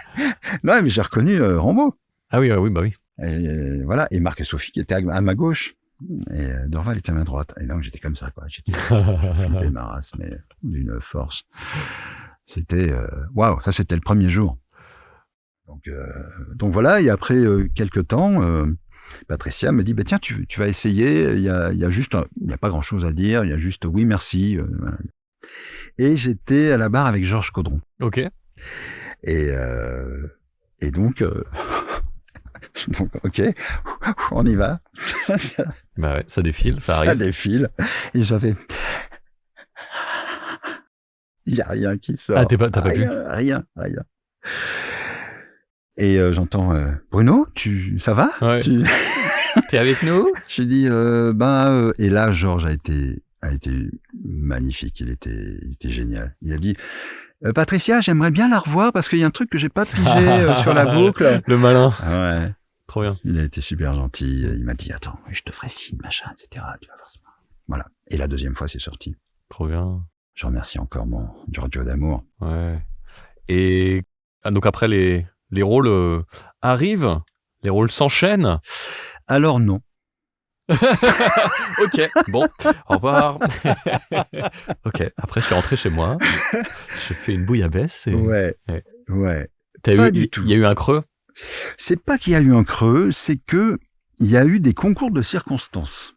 Non, mais j'ai reconnu Rambo. Ah oui, bah oui. Et voilà. Et Marc et Sophie qui étaient à ma gauche. Et Dorval était à ma droite. Et donc, j'étais comme ça, quoi. J'ai flippé ma race, mais d'une force. C'était, waouh, ça, c'était le premier jour. Donc voilà. Et après quelques temps, Patricia me dit bah tiens tu vas essayer, il y a pas grand chose à dire, il y a juste oui merci voilà. Et j'étais à la barre avec Georges Caudron. Ok. Et donc ok, on y va. Bah ouais, ça défile, ça arrive. Ça défile et j'avais il y a rien qui sort. Ah t'as pas vu? Rien. Et j'entends Bruno, ça va? Ouais. T'es avec nous? Je dis et là Georges a été magnifique, il était génial. Il a dit Patricia, j'aimerais bien la revoir parce qu'il y a un truc que j'ai pas pigé sur la boucle. Le malin. Ouais. Trop bien. Il a été super gentil. Il m'a dit attends, je te ferai signe, machin, etc. Tu vas voir ça. Voilà. Et la deuxième fois, c'est sorti. Trop bien. Je remercie encore mon Giorgio d'amour. Ouais. Et donc après, les rôles arrivent, les rôles s'enchaînent. Alors non. Ok, bon, au revoir. Ok, après je suis rentré chez moi, j'ai fait une bouillabaisse. Ouais. Pas du tout. Il y a eu un creux. C'est pas qu'il y a eu un creux, c'est que il y a eu des concours de circonstances.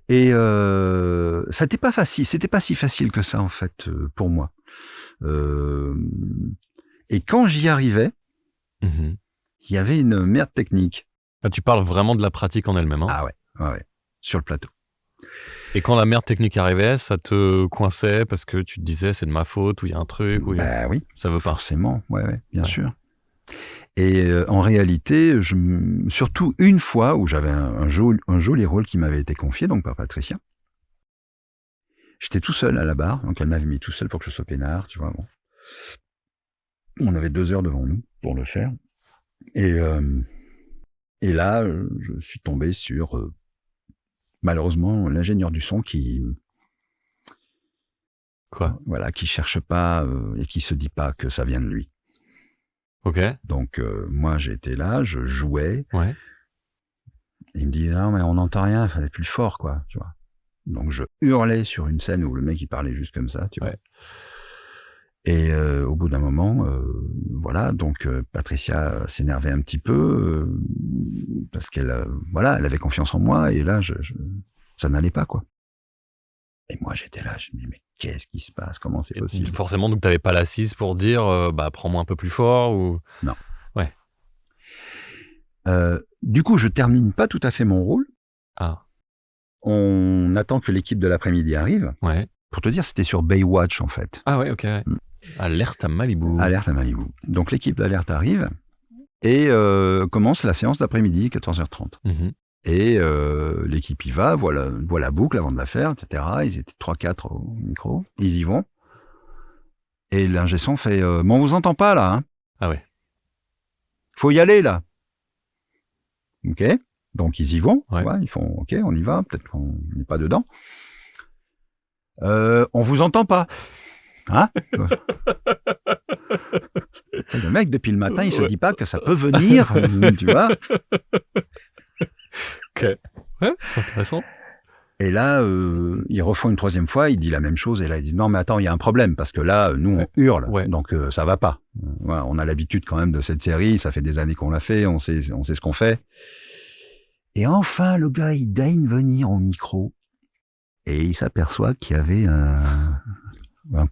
Et c'était pas facile, c'était pas si facile que ça en fait pour moi. Et quand j'y arrivais, il y avait une merde technique. Ah, tu parles vraiment de la pratique en elle-même. Hein. Ah ouais, sur le plateau. Et quand la merde technique arrivait, ça te coinçait parce que tu te disais c'est de ma faute ou il y a un truc ou oui, ça veut pas. Forcément, ouais, bien sûr. Et en réalité, surtout une fois où j'avais un joli rôle qui m'avait été confié, donc par Patricia. J'étais tout seul à la barre, donc elle m'avait mis tout seul pour que je sois peinard, tu vois. Bon. On avait 2 heures devant nous pour le faire. Et là, je suis tombé sur, malheureusement, l'ingénieur du son qui... Quoi ? Voilà, qui cherche pas et qui se dit pas que ça vient de lui. Ok. Donc, moi, j'étais là, je jouais. Ouais. Il me dit, non, mais on n'entend rien, il fallait plus fort, quoi, tu vois. Donc, je hurlais sur une scène où le mec, il parlait juste comme ça, tu vois. Et au bout d'un moment, voilà, donc Patricia s'énervait un petit peu parce qu'elle, elle avait confiance en moi et là, ça n'allait pas, quoi. Et moi, j'étais là, je me dis, mais qu'est-ce qui se passe? Comment c'est possible? Forcément, donc t'avais pas l'assise pour dire, prends-moi un peu plus fort ou... Non. Ouais. Du coup, je termine pas tout à fait mon rôle. Ah. On attend que l'équipe de l'après-midi arrive. Ouais. Pour te dire, c'était sur Baywatch, en fait. Ah ouais, ok. Alerte à Malibu. Alerte à Malibu. Donc, l'équipe d'Alerte arrive et commence la séance d'après-midi, 14h30. Et l'équipe y va, voit la boucle avant de la faire, etc. Ils étaient 3-4 au micro. Ils y vont. Et l'ingé son fait mais on vous entend pas, là. Hein. Ah ouais. Faut y aller, là. OK. Donc, ils y vont. Ouais. Ouais, ils font OK, on y va. Peut-être qu'on n'est pas dedans. On vous entend pas. Hein? Le mec, depuis le matin, il se dit pas que ça peut venir, tu vois. Ok. Ouais, c'est intéressant. Et là, ils refont une 3e fois, il dit la même chose, et là, ils disent non, mais attends, il y a un problème, parce que là, nous, on hurle, donc ça va pas. Voilà, on a l'habitude quand même de cette série, ça fait des années qu'on l'a fait, on sait ce qu'on fait. Et enfin, le gars, il daigne venir au micro, et il s'aperçoit qu'il y avait un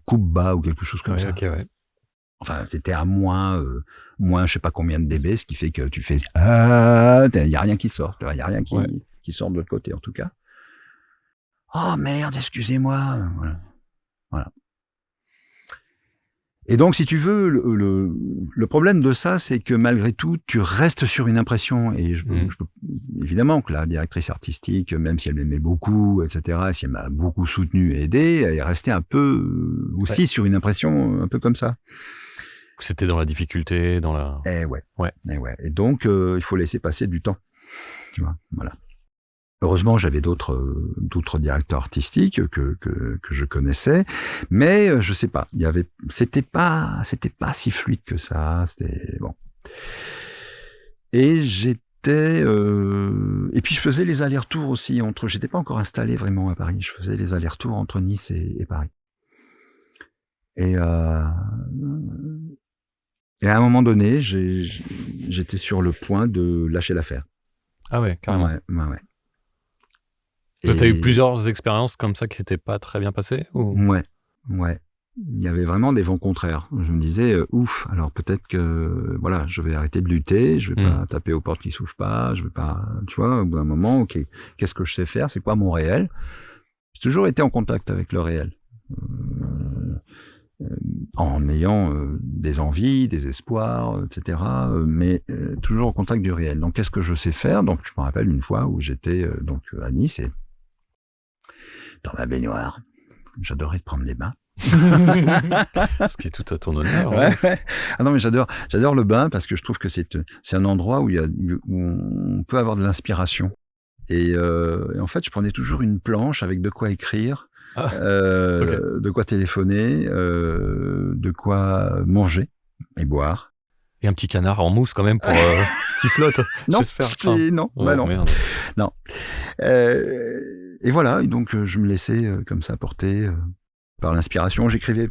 coupe-bas ou quelque chose comme ça. Okay, ouais. Enfin, c'était à moins je sais pas combien de dB, ce qui fait que tu fais il y a rien qui sort, il y a rien qui sort de l'autre côté en tout cas. Oh merde, excusez-moi, voilà. Et donc, si tu veux, le problème de ça, c'est que malgré tout, tu restes sur une impression. Et évidemment que la directrice artistique, même si elle m'aimait beaucoup, etc., si elle m'a beaucoup soutenu et aidé, elle est restée un peu aussi sur une impression un peu comme ça. C'était dans la difficulté, dans la... Ouais. Et donc, il faut laisser passer du temps. Tu vois, voilà. Heureusement, j'avais d'autres directeurs artistiques que je connaissais, mais je sais pas, c'était pas si fluide que ça, c'était bon. Et j'étais et puis je faisais les allers-retours aussi j'étais pas encore installé vraiment à Paris, je faisais les allers-retours entre Nice et Paris. Et à un moment donné, j'étais sur le point de lâcher l'affaire. Ah ouais, carrément. Ouais. T'as eu plusieurs expériences comme ça qui n'étaient pas très bien passées ou... Ouais. Il y avait vraiment des vents contraires. Je me disais, ouf, alors peut-être que, voilà, je vais arrêter de lutter, je vais pas taper aux portes qui s'ouvrent pas, je vais pas, tu vois, au bout d'un moment, ok, qu'est-ce que je sais faire, c'est quoi mon réel? J'ai toujours été en contact avec le réel. En ayant des envies, des espoirs, etc., mais toujours en contact du réel. Donc, qu'est-ce que je sais faire? Donc, je me rappelle une fois où j'étais à Nice et dans ma baignoire, j'adorais prendre des bains. Ce qui est tout à ton honneur. Ouais. Ah non, mais j'adore le bain parce que je trouve que c'est un endroit où on peut avoir de l'inspiration. Et en fait, je prenais toujours une planche avec de quoi écrire. de quoi téléphoner, de quoi manger et boire. Et un petit canard en mousse quand même pour qui flotte. Non, j'espère. non, Oh, bah non. merde. Non. Et voilà, et donc je me laissais comme ça porter par l'inspiration. J'écrivais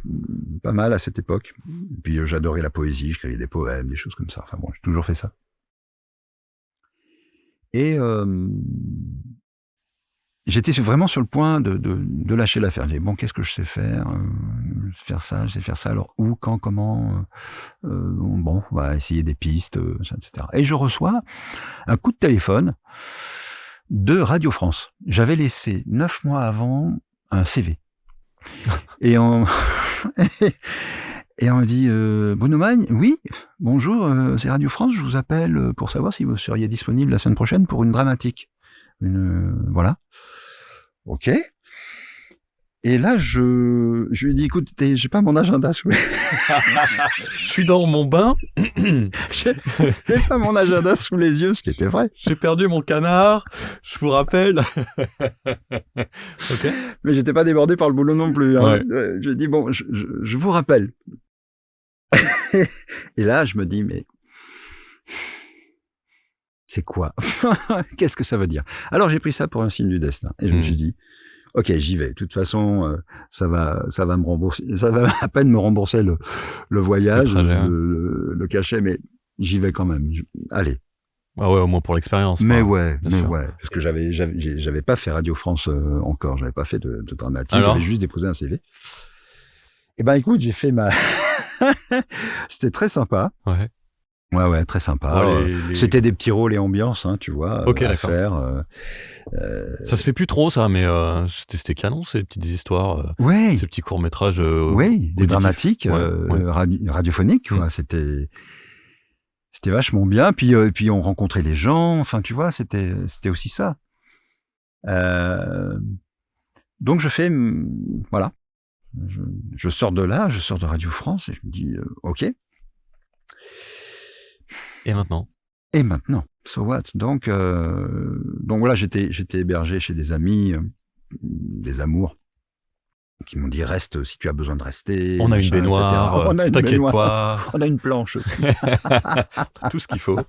pas mal à cette époque. Et puis j'adorais la poésie, j'écrivais des poèmes, des choses comme ça. Enfin bon, j'ai toujours fait ça. Et j'étais vraiment sur le point de lâcher l'affaire. Je disais, bon, qu'est-ce que je sais faire faire ça, je sais faire ça. Alors où, quand, comment bon, on va essayer des pistes, etc. Et je reçois un coup de téléphone de Radio France. J'avais laissé 9 mois avant un CV. Et on me dit, Bruno Magne, oui, bonjour, c'est Radio France, je vous appelle pour savoir si vous seriez disponible la semaine prochaine pour une dramatique. Voilà. Ok. Et là, je lui ai dit, écoute, j'ai pas mon agenda sous les... Je suis dans mon bain. j'ai pas mon agenda sous les yeux, ce qui était vrai. J'ai perdu mon canard. Je vous rappelle. Ok. Mais j'étais pas débordé par le boulot non plus. Hein. Ouais. Je lui ai dit, bon, je vous rappelle. Et là, je me dis, mais c'est quoi? Qu'est-ce que ça veut dire? Alors, j'ai pris ça pour un signe du destin. Et je me suis dit, ok, j'y vais. De toute façon, ça va me rembourser, ça va à peine me rembourser le voyage, le cachet, mais j'y vais quand même. Allez. Ah ouais, au moins pour l'expérience. Mais quoi. ouais, sûr. parce que j'avais pas fait Radio France encore, j'avais pas fait de dramatique, Alors j'avais juste déposé un CV. Eh ben, écoute, j'ai fait ma... C'était très sympa. Ouais. Ouais, très sympa. Ouais, C'était des petits rôles et ambiances, hein, tu vois, Ok, à d'accord. faire. Ça se fait plus trop, ça, mais c'était canon, ces petites histoires, Ouais, ces petits courts-métrages. oui, des dramatiques Ouais. radiophoniques, tu vois, c'était vachement bien. Puis on rencontrait les gens, enfin, tu vois, c'était aussi ça. Donc je fais, voilà. Je sors de là, je sors de Radio France et je me dis, ok. Et maintenant? Et maintenant, so what? Donc voilà, j'étais hébergé chez des amis, des amours, qui m'ont dit reste si tu as besoin de rester. On a une baignoire, t'inquiète pas. On a une planche aussi. Tout ce qu'il faut.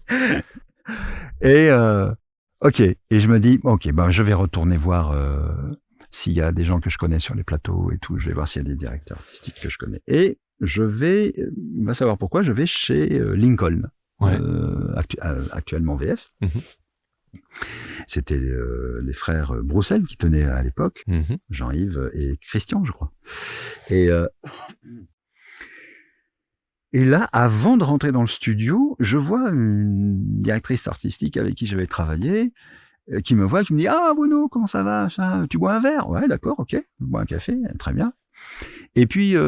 Et ok, et je me dis ok, ben je vais retourner voir s'il y a des gens que je connais sur les plateaux et tout. Je vais voir s'il y a des directeurs artistiques que je connais. Et je vais, on va savoir pourquoi, je vais chez Lincoln. Ouais. Actuellement VF. Mm-hmm. C'était les frères Broussel qui tenaient à l'époque, Jean-Yves et Christian, je crois. Et là, avant de rentrer dans le studio, je vois une directrice artistique avec qui j'avais travaillé, qui me voit, qui me dit « Ah, Bruno, comment ça va ça, tu bois un verre ?»« Ouais, d'accord, ok. Je bois un café, très bien. » Et puis, elle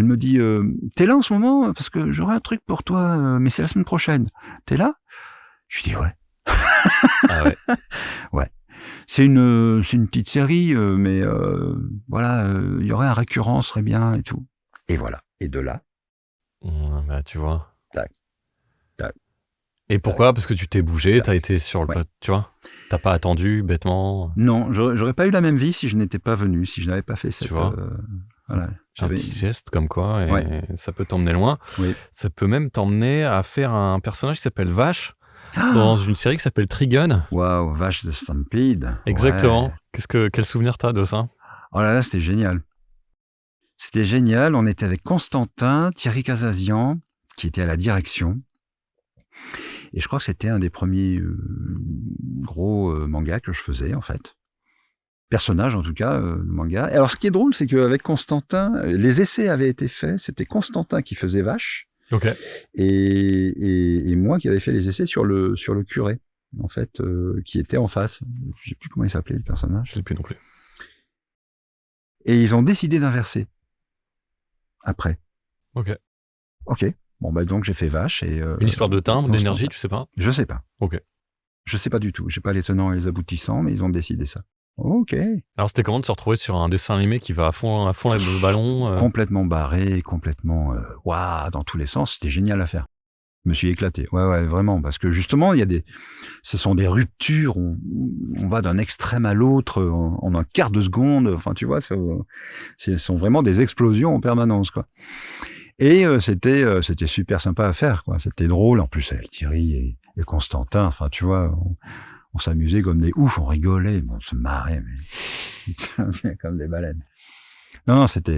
me dit « T'es là en ce moment? Parce que j'aurai un truc pour toi, mais c'est la semaine prochaine. T'es là ?» Je lui dis « Ouais. » Ah ouais. Ouais. C'est une petite série, mais voilà, il y aurait un récurrent, serait bien et tout. Et voilà. Et de là. Bah, tu vois. Tac. Et pourquoi? Parce que tu t'es bougé, t'as été sur le... Tu vois? T'as pas attendu, bêtement. Non, j'aurais pas eu la même vie si je n'étais pas venu, si je n'avais pas fait cette... Tu vois voilà. Un petit geste comme quoi, et ça peut t'emmener loin. Oui. Ça peut même t'emmener à faire un personnage qui s'appelle Vache, dans une série qui s'appelle Trigun. Waouh, Vache de Stampede. Exactement. Ouais. Quel souvenir t'as de ça? Oh là là, c'était génial. C'était génial. On était avec Constantin, Thierry Casazian, qui était à la direction. Et je crois que c'était un des premiers gros mangas que je faisais, en fait. Personnage, en tout cas, manga. Et alors, ce qui est drôle, c'est qu'avec Constantin, les essais avaient été faits. C'était Constantin qui faisait Vache. Ok. Et moi qui avais fait les essais sur le curé, en fait, qui était en face. Je sais plus comment il s'appelait, le personnage. Je sais plus non plus. Et ils ont décidé d'inverser. Après. Ok. Bon, bah, donc j'ai fait Vache et... Une histoire de timbre, d'énergie, tu sais pas? Je sais pas. Ok. Je sais pas du tout. J'ai pas les tenants et les aboutissants, mais ils ont décidé ça. Ok. Alors, c'était comment de se retrouver sur un dessin animé qui va à fond le ballon Complètement barré, complètement... dans tous les sens. C'était génial à faire. Je me suis éclaté. Ouais, vraiment. Parce que justement, ce sont des ruptures. On va d'un extrême à l'autre en un quart de seconde. Enfin, tu vois, ce sont vraiment des explosions en permanence, quoi. Et c'était super sympa à faire, quoi. C'était drôle. En plus, avec Thierry et Constantin, enfin, tu vois, on s'amusait comme des oufs, on rigolait, on se marrait, mais c'est comme des baleines. Non, c'est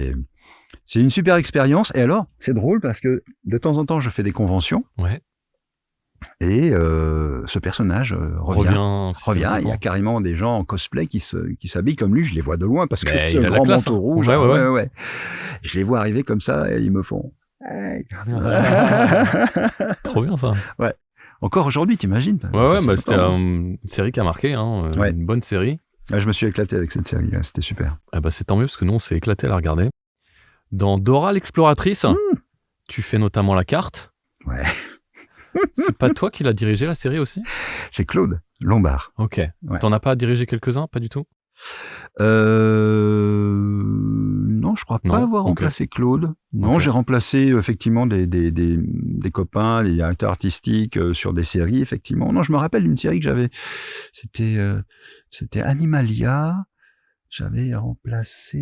une super expérience. Et alors, c'est drôle parce que de temps en temps, je fais des conventions. Ouais. Et ce personnage revient. Il y a carrément des gens en cosplay qui s'habillent comme lui. Je les vois de loin parce que c'est un grand manteau rouge. Ouais. Je les vois arriver comme ça et ils me font. Trop bien ça. Ouais. Encore aujourd'hui, t'imagines? Ouais, c'était une série qui a marqué, une bonne série. Ouais, je me suis éclaté avec cette série, c'était super. C'est tant mieux parce que nous on s'est éclaté à la regarder. Dans Dora l'exploratrice, tu fais notamment la carte. Ouais. C'est pas toi qui l'as dirigé la série aussi? C'est Claude Lombard. Ok. Ouais. T'en as pas dirigé quelques-uns, pas du tout? Non, je crois pas avoir remplacé Claude. Non, j'ai remplacé effectivement des copains, des directeurs artistiques sur des séries, effectivement. Non, je me rappelle d'une série que j'avais. C'était Animalia. J'avais remplacé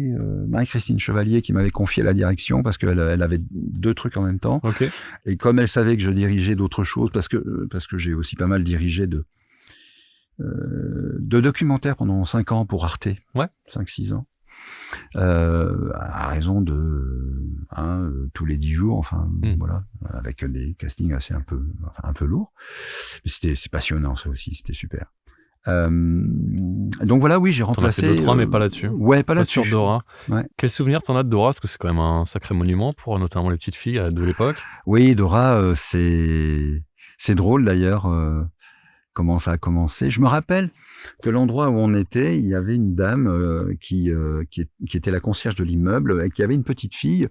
Marie-Christine Chevalier qui m'avait confié la direction parce qu'elle avait 2 trucs en même temps. Okay. Et comme elle savait que je dirigeais d'autres choses, parce que j'ai aussi pas mal dirigé de documentaires pendant 5 ans pour Arte. Ouais. 5-6 ans. À raison de tous les 10 jours, enfin voilà, avec des castings un peu lourds. Mais c'est passionnant ça aussi, c'était super. Donc voilà, oui, j'ai remplacé. T'en as fait 2-3, mais pas là-dessus. Ouais, pas là-dessus. Sur Dora. Ouais. Quel souvenir t'en as de Dora? Parce que c'est quand même un sacré monument pour notamment les petites filles de l'époque. Oui, Dora, c'est drôle d'ailleurs. Comment ça a commencé? Je me rappelle que l'endroit où on était, il y avait une dame qui était la concierge de l'immeuble et qui avait une petite fille.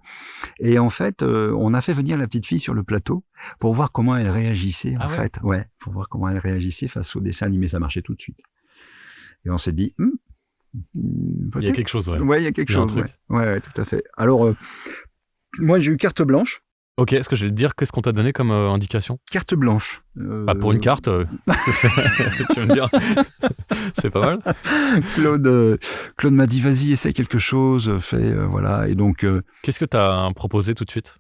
Et en fait, on a fait venir la petite fille sur le plateau pour voir comment elle réagissait. Ouais, pour voir comment elle réagissait face au dessin animé. Ça marchait tout de suite. Et on s'est dit, il y a quelque chose. Ouais, il y a quelque chose. Ouais, tout à fait. Alors, moi, j'ai eu carte blanche. Ok, est-ce que je vais te dire qu'est-ce qu'on t'a donné comme indication? Carte blanche. Pour une carte, tu veux me dire, c'est pas mal. Claude m'a dit vas-y, essaie quelque chose, fais voilà. Et donc. Qu'est-ce que t'as proposé tout de suite?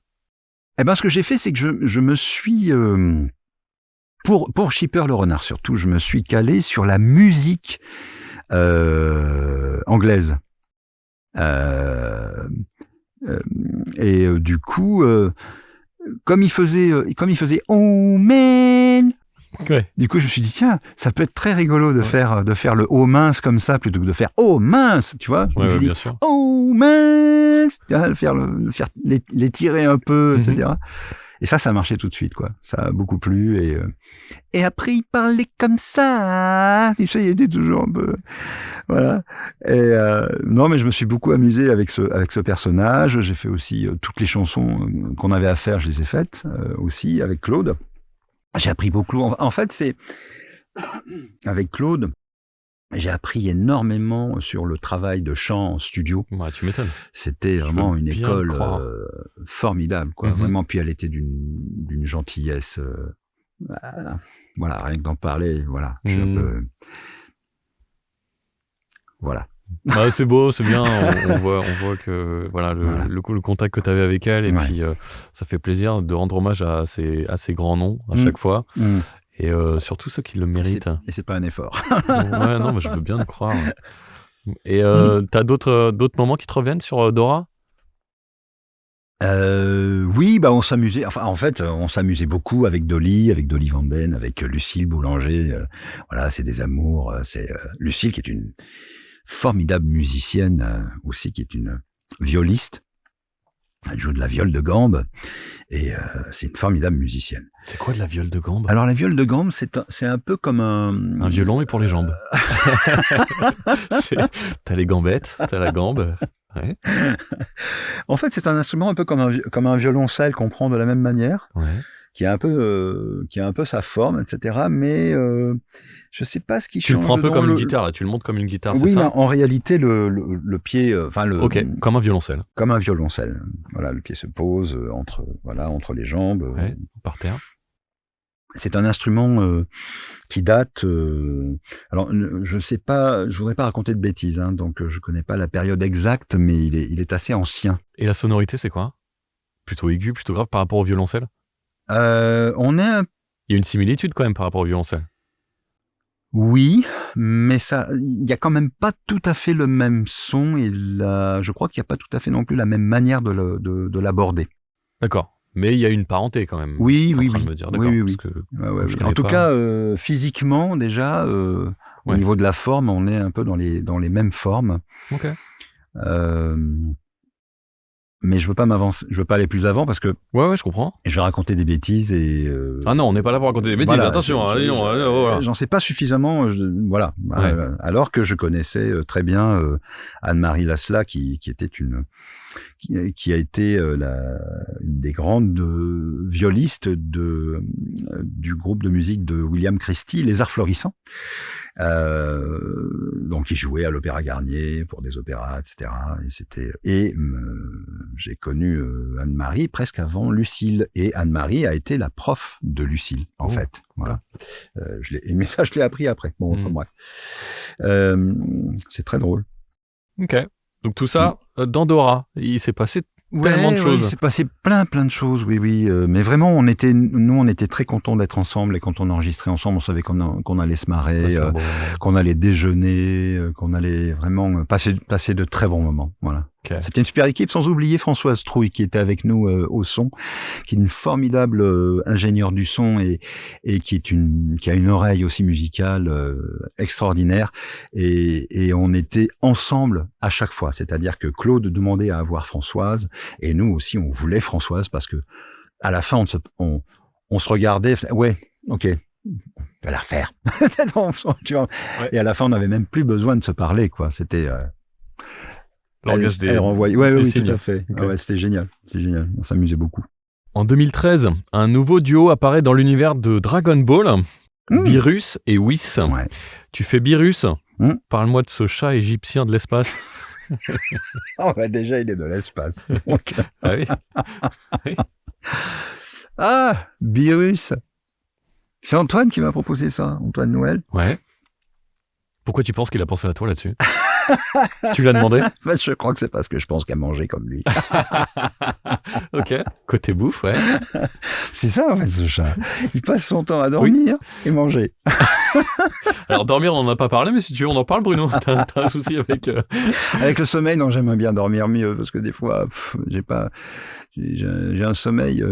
Ce que j'ai fait, c'est que je me suis pour Chipper le renard surtout, je me suis calé sur la musique anglaise. Et du coup. Comme il faisait oh man, du coup je me suis dit tiens, ça peut être très rigolo de faire le oh mince comme ça plutôt que de faire oh mince, tu vois. Je me suis dit, bien sûr. Oh mince, faire les tirer un peu, etc. Et ça marchait tout de suite, quoi. Ça a beaucoup plu et après il parlait comme ça, tu sais, il était toujours un peu, voilà. Et non, mais je me suis beaucoup amusé avec ce personnage. J'ai fait aussi toutes les chansons qu'on avait à faire, je les ai faites aussi avec Claude. J'ai appris beaucoup. En fait, c'est avec Claude. J'ai appris énormément sur le travail de chant en studio. Ouais, tu m'étonnes. C'était vraiment une école formidable, quoi. Vraiment, puis elle était d'une gentillesse. Voilà, rien que d'en parler, voilà. Je suis un peu... Voilà. C'est beau, c'est bien. On voit que voilà le contact que tu avais avec elle et puis ça fait plaisir de rendre hommage à ces grands noms à chaque fois. Et surtout ceux qui le méritent. Et c'est pas un effort. Ouais, non, mais je veux bien le croire. Et t'as d'autres moments qui te reviennent sur Dora? Oui, on s'amusait. Enfin, en fait, on s'amusait beaucoup avec Dolly Van Den, avec Lucille Boulanger. Voilà, c'est des amours. C'est Lucille qui est une formidable musicienne aussi, qui est une violiste. Elle joue de la viole de gambe et c'est une formidable musicienne. C'est quoi de la viole de gambe? Alors la viole de gambe, c'est un peu comme un violon mais pour les jambes. T'as les gambettes, t'as la gambe. Ouais. En fait, c'est un instrument un peu comme un violoncelle qu'on prend de la même manière, qui a un peu sa forme, etc. Mais je sais pas ce qui change. Tu le prends un peu comme une guitare, là. Tu le montes comme une guitare, c'est ça? Oui, mais en réalité, le pied, Ok, comme un violoncelle. Comme un violoncelle. Voilà, le pied se pose entre les jambes. Par terre. C'est un instrument qui date. Alors, je sais pas, je voudrais pas raconter de bêtises, hein, donc je connais pas la période exacte, mais il est assez ancien. Et la sonorité, c'est quoi? Plutôt aigu, plutôt grave par rapport au violoncelle? On est un Il y a une similitude quand même par rapport au violoncelle. Oui, mais ça, il y a quand même pas tout à fait le même son et je crois qu'il y a pas tout à fait non plus la même manière de l'aborder. D'accord. Mais il y a une parenté quand même. Oui, t'es oui, en train oui. de me dire, Oui, d'accord. oui, oui. Parce que Ouais, ouais, je oui. connais En tout pas. cas, physiquement, déjà, au Ouais. niveau de la forme, on est un peu dans les mêmes formes. Ok. Euh, mais je veux pas m'avancer, je veux pas aller plus avant parce que Ouais, je comprends. je vais raconter des bêtises et. Ah non, on n'est pas là pour raconter des bêtises, Voilà, attention. Voilà. j'en sais pas suffisamment, voilà. Ouais. Alors que je connaissais très bien Anne-Marie Lasla, qui était qui a été une des grandes violistes du groupe de musique de William Christie, Les Arts Florissants. Donc il jouait à l'Opéra Garnier pour des opéras, etc. J'ai connu Anne-Marie presque avant Lucille, et Anne-Marie a été la prof de Lucille en fait. Voilà. Mais ça je l'ai appris après. Bon, enfin bref. C'est très drôle. Ok. Donc tout ça, dans Dora, il s'est passé tellement de choses. Il s'est passé plein de choses, oui. Mais vraiment, on était très contents d'être ensemble, et quand on enregistrait ensemble, on savait qu'on allait se marrer, qu'on allait déjeuner, qu'on allait vraiment passer de très bons moments. Voilà. Okay. C'était une super équipe, sans oublier Françoise Trouille qui était avec nous au son, qui est une formidable ingénieure du son et qui a une oreille aussi musicale extraordinaire, et on était ensemble à chaque fois. C'est-à-dire que Claude demandait à avoir Françoise, et nous aussi on voulait Françoise, parce que à la fin on se regardait, ouais, ok, on va la refaire. Tu vois. Ouais. Et à la fin on n'avait même plus besoin de se parler, quoi. C'était elle renvoyait. Oui, tout à fait. Okay. Ouais, c'était génial. On s'amusait beaucoup. En 2013, un nouveau duo apparaît dans l'univers de Dragon Ball, Beerus et Whis. Ouais. Tu fais Beerus. Parle-moi de ce chat égyptien de l'espace. Déjà, il est de l'espace. Donc... Ah oui. Oui. Ah, Beerus. C'est Antoine qui m'a proposé ça, Antoine Noël. Ouais. Pourquoi tu penses qu'il a pensé à toi là-dessus? Tu l'as demandé? Je crois que c'est parce que je pense qu'à manger comme lui. Ok, côté bouffe, ouais. C'est ça, en fait, ce chat. Il passe son temps à dormir et manger. Alors, dormir, on n'en a pas parlé, mais si tu veux, on en parle, Bruno. T'as un souci avec... Avec le sommeil, non, j'aimerais bien dormir mieux, parce que des fois, j'ai un sommeil,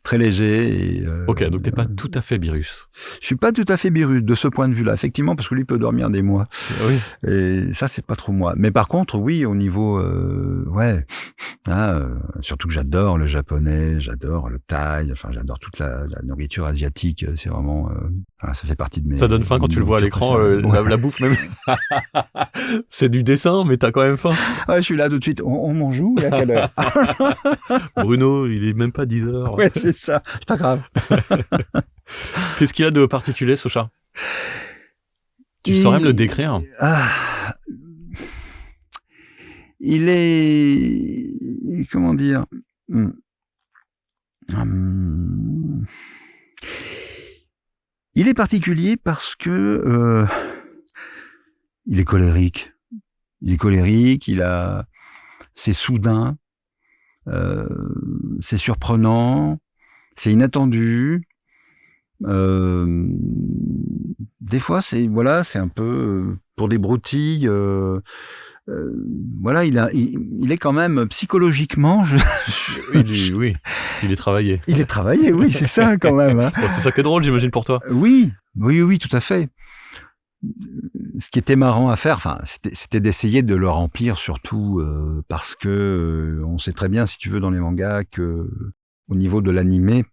très léger. Et, ok, donc t'es pas tout à fait Beerus. Je suis pas tout à fait Beerus de ce point de vue-là, effectivement, parce que lui peut dormir des mois. Oui. Et ça, c'est pas trop moi. Mais par contre, oui, au niveau, surtout que j'adore le japonais, j'adore le thaï, enfin, j'adore toute la nourriture asiatique. C'est vraiment, ça fait partie de mes. Ça donne faim quand tu le vois à l'écran, la bouffe même. C'est du dessin, mais t'as quand même faim. Ouais, je suis là tout de suite. On m'en joue, et à quelle heure? Bruno, il est même pas 10h. Ouais, c'est ça. C'est pas grave. Qu'est-ce qu'il y a de particulier, ce chat? Tu saurais me le décrire? Il est... Comment dire? Il est particulier parce que il est colérique. C'est soudain, c'est surprenant, c'est inattendu. Des fois, c'est un peu pour des broutilles. Il est quand même psychologiquement. Oui, il est travaillé. Il est travaillé, oui, c'est ça quand même. Hein. Bon, c'est ça qui est drôle, j'imagine, pour toi. Oui, tout à fait. Ce qui était marrant à faire, c'était d'essayer de le remplir, surtout parce que on sait très bien, si tu veux, dans les mangas, que au niveau de l'animé.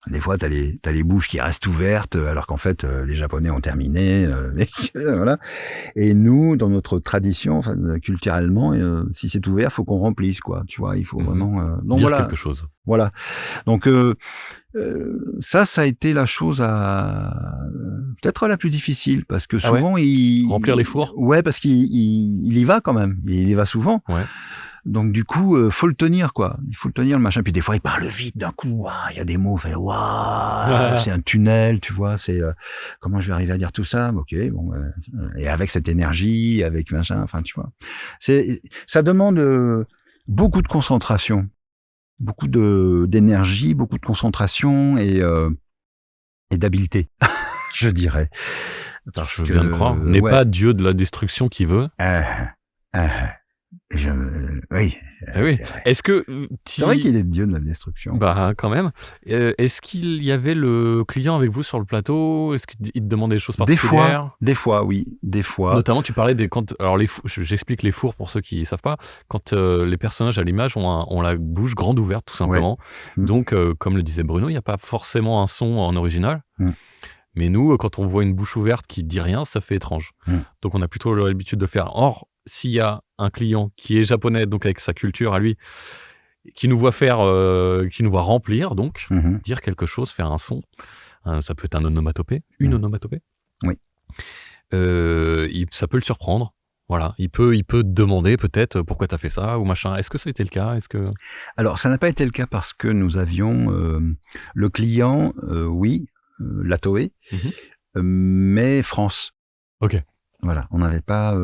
Des fois, t'as les bouches qui restent ouvertes, alors qu'en fait, les Japonais ont terminé. Voilà. Et nous, dans notre tradition, culturellement, si c'est ouvert, faut qu'on remplisse, quoi. Tu vois, il faut vraiment dire quelque chose. Voilà. Donc ça a été la chose peut-être la plus difficile, parce que souvent remplir les fours. Ouais, parce qu'il y va quand même. Il y va souvent. Ouais. Donc du coup, faut le tenir, quoi. Il faut le tenir, le machin. Puis des fois, il parle vite d'un coup. Il y a des mots, fait waouh, c'est un tunnel, tu vois. C'est comment je vais arriver à dire tout ça? Ok, bon. Et avec cette énergie, avec machin. Enfin, tu vois. Ça demande beaucoup de concentration, beaucoup d'énergie, beaucoup de concentration et d'habileté, je dirais. Parce Je veux que bien le croire. N'est pas Dieu de la destruction qui veut. euh, euh, oui, Eh oui. c'est vrai. Est-ce que C'est vrai qu'il est Dieu de la destruction. Bah, quand même. Est-ce qu'il y avait le client avec vous sur le plateau? Est-ce qu'il te demandait des choses particulières? Des fois, oui, des fois. Notamment, tu parlais des alors j'explique les fours pour ceux qui savent pas. Quand les personnages à l'image ont la bouche grande ouverte, tout simplement. Ouais. Donc, comme le disait Bruno, il n'y a pas forcément un son en original. Mais nous, quand on voit une bouche ouverte qui dit rien, ça fait étrange. Donc, on a plutôt l'habitude de faire. Or, s'il y a un client qui est japonais, donc avec sa culture à lui, qui nous voit faire, qui nous voit remplir, donc dire quelque chose, faire un son, ça peut être un onomatopée, une onomatopée. Oui. Ça peut le surprendre. Voilà, il peut te demander peut-être pourquoi tu as fait ça ou machin. Est-ce que ça a été le cas? Alors, ça n'a pas été le cas parce que nous avions le client, oui, la Toei, mais France. Ok. Voilà, on n'avait pas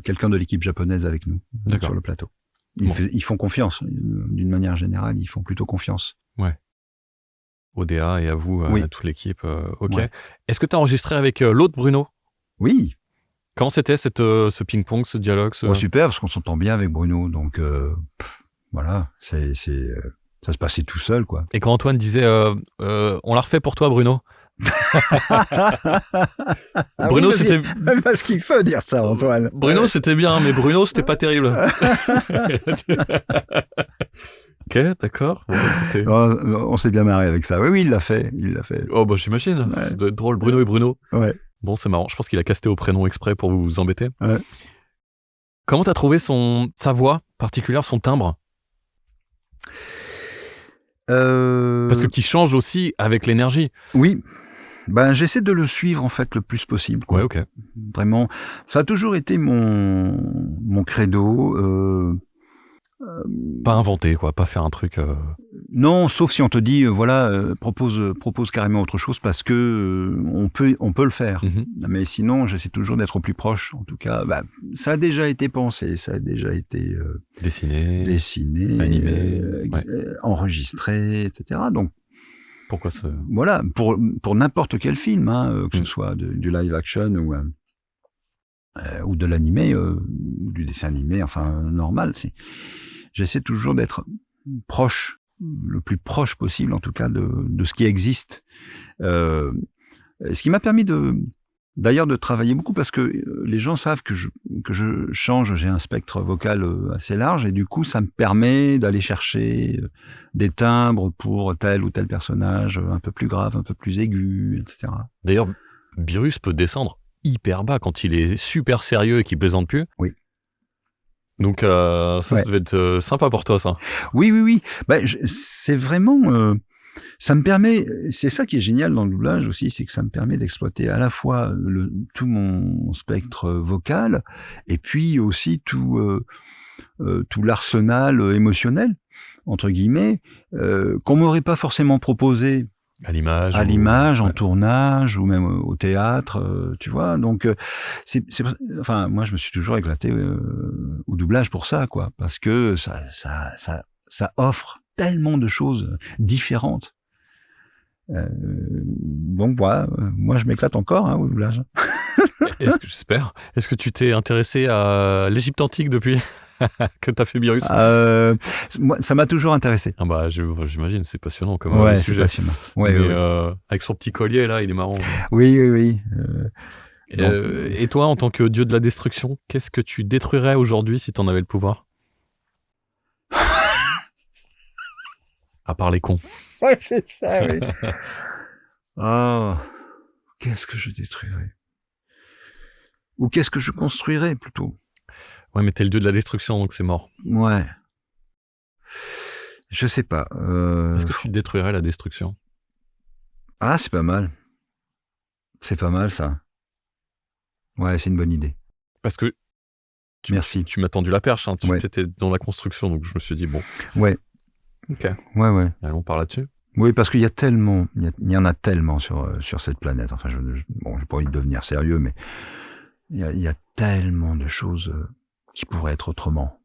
quelqu'un de l'équipe japonaise avec nous sur le plateau. Ils font confiance, d'une manière générale, ils font plutôt confiance. Ouais. ODA et à vous, à toute l'équipe. Ok. Ouais. Est-ce que tu as enregistré avec l'autre Bruno? Oui. Comment c'était ce ping-pong, ce dialogue Super, parce qu'on s'entend bien avec Bruno, donc voilà, ça se passait tout seul, quoi. Et quand Antoine disait on l'a refait pour toi, Bruno. Bruno, oui, c'était parce qu'il faut dire ça, Antoine. Bruno, c'était bien, mais Bruno, c'était pas terrible. Ok, d'accord. Bon, on s'est bien marré avec ça. Oui, il l'a fait. Oh bah j'imagine. Ouais. Ça doit être drôle. Bruno et Bruno. Ouais. Bon, c'est marrant. Je pense qu'il a casté au prénom exprès pour vous embêter. Ouais. Comment t'as trouvé sa voix particulière, son timbre? Parce que qui change aussi avec l'énergie. Oui. Ben, j'essaie de le suivre en fait le plus possible, quoi. Ouais, ok. Vraiment, ça a toujours été mon credo. Pas inventer, quoi, pas faire un truc. Non, sauf si on te dit propose carrément autre chose parce que on peut le faire. Mais sinon, j'essaie toujours d'être au plus proche. En tout cas, ça a déjà été pensé, ça a déjà été dessiné, animé, enregistré, etc. Donc pourquoi ça? Voilà, pour n'importe quel film, que ce soit du live action ou de l'animé, ou du dessin animé, enfin normal. J'essaie toujours d'être proche, le plus proche possible, en tout cas, de ce qui existe. Ce qui m'a permis d'ailleurs de travailler beaucoup parce que les gens savent que je change, j'ai un spectre vocal assez large et du coup ça me permet d'aller chercher des timbres pour tel ou tel personnage un peu plus grave, un peu plus aigu, etc. D'ailleurs, Beerus peut descendre hyper bas quand il est super sérieux et qu'il plaisante plus. Oui. Donc ça devait être sympa pour toi, ça. Oui. C'est vraiment... ça me permet, c'est ça qui est génial dans le doublage aussi, c'est que ça me permet d'exploiter à la fois tout mon spectre vocal et puis aussi tout l'arsenal émotionnel, entre guillemets, qu'on m'aurait pas forcément proposé à l'image, en tournage ou même au théâtre, tu vois. Donc enfin moi je me suis toujours éclaté au doublage pour ça, quoi, parce que ça offre tellement de choses différentes. Donc voilà, moi je m'éclate encore au doublage. J'espère. Est-ce que tu t'es intéressé à l'Égypte antique depuis que t'as fait Beerus? Moi, ça m'a toujours intéressé. Ah bah j'imagine, c'est passionnant comme c'est sujet. Passionnant. Ouais, avec son petit collier là, il est marrant. Oui. Et toi, en tant que dieu de la destruction, qu'est-ce que tu détruirais aujourd'hui si t'en avais le pouvoir? À part les cons. Ouais, c'est ça, oui. Oh, qu'est-ce que je détruirais? Ou qu'est-ce que je construirais, plutôt? Ouais, mais t'es le dieu de la destruction, donc c'est mort. Ouais. Je sais pas. Est-ce que tu détruirais la destruction? Ah, c'est pas mal. C'est pas mal, ça. Ouais, c'est une bonne idée. Parce que Merci. Tu m'as tendu la perche, hein. Tu Ouais. étais dans la construction, donc je me suis dit, bon, Ouais, ok, ouais. allons par là-dessus. Oui, parce qu'il y a tellement, il y en a tellement sur cette planète. Enfin, bon, j'ai pas envie de devenir sérieux, mais il y a tellement de choses qui pourraient être autrement.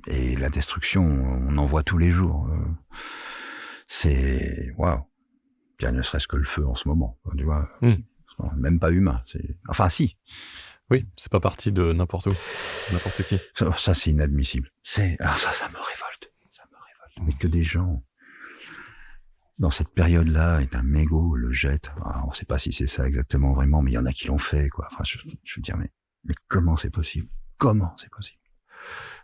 Et la destruction, on en voit tous les jours. C'est waouh. Bien, ne serait-ce que le feu en ce moment. Tu vois, même pas humain. Enfin, si. Oui, c'est pas parti de n'importe où, n'importe qui. Ça c'est inadmissible. Alors ça me révolte. Ça me révolte. Mais que des gens dans cette période-là, est un mégot, le jette. On ne sait pas si c'est ça exactement vraiment, mais il y en a qui l'ont fait, quoi. Enfin, je veux dire, mais comment c'est possible? Comment c'est possible?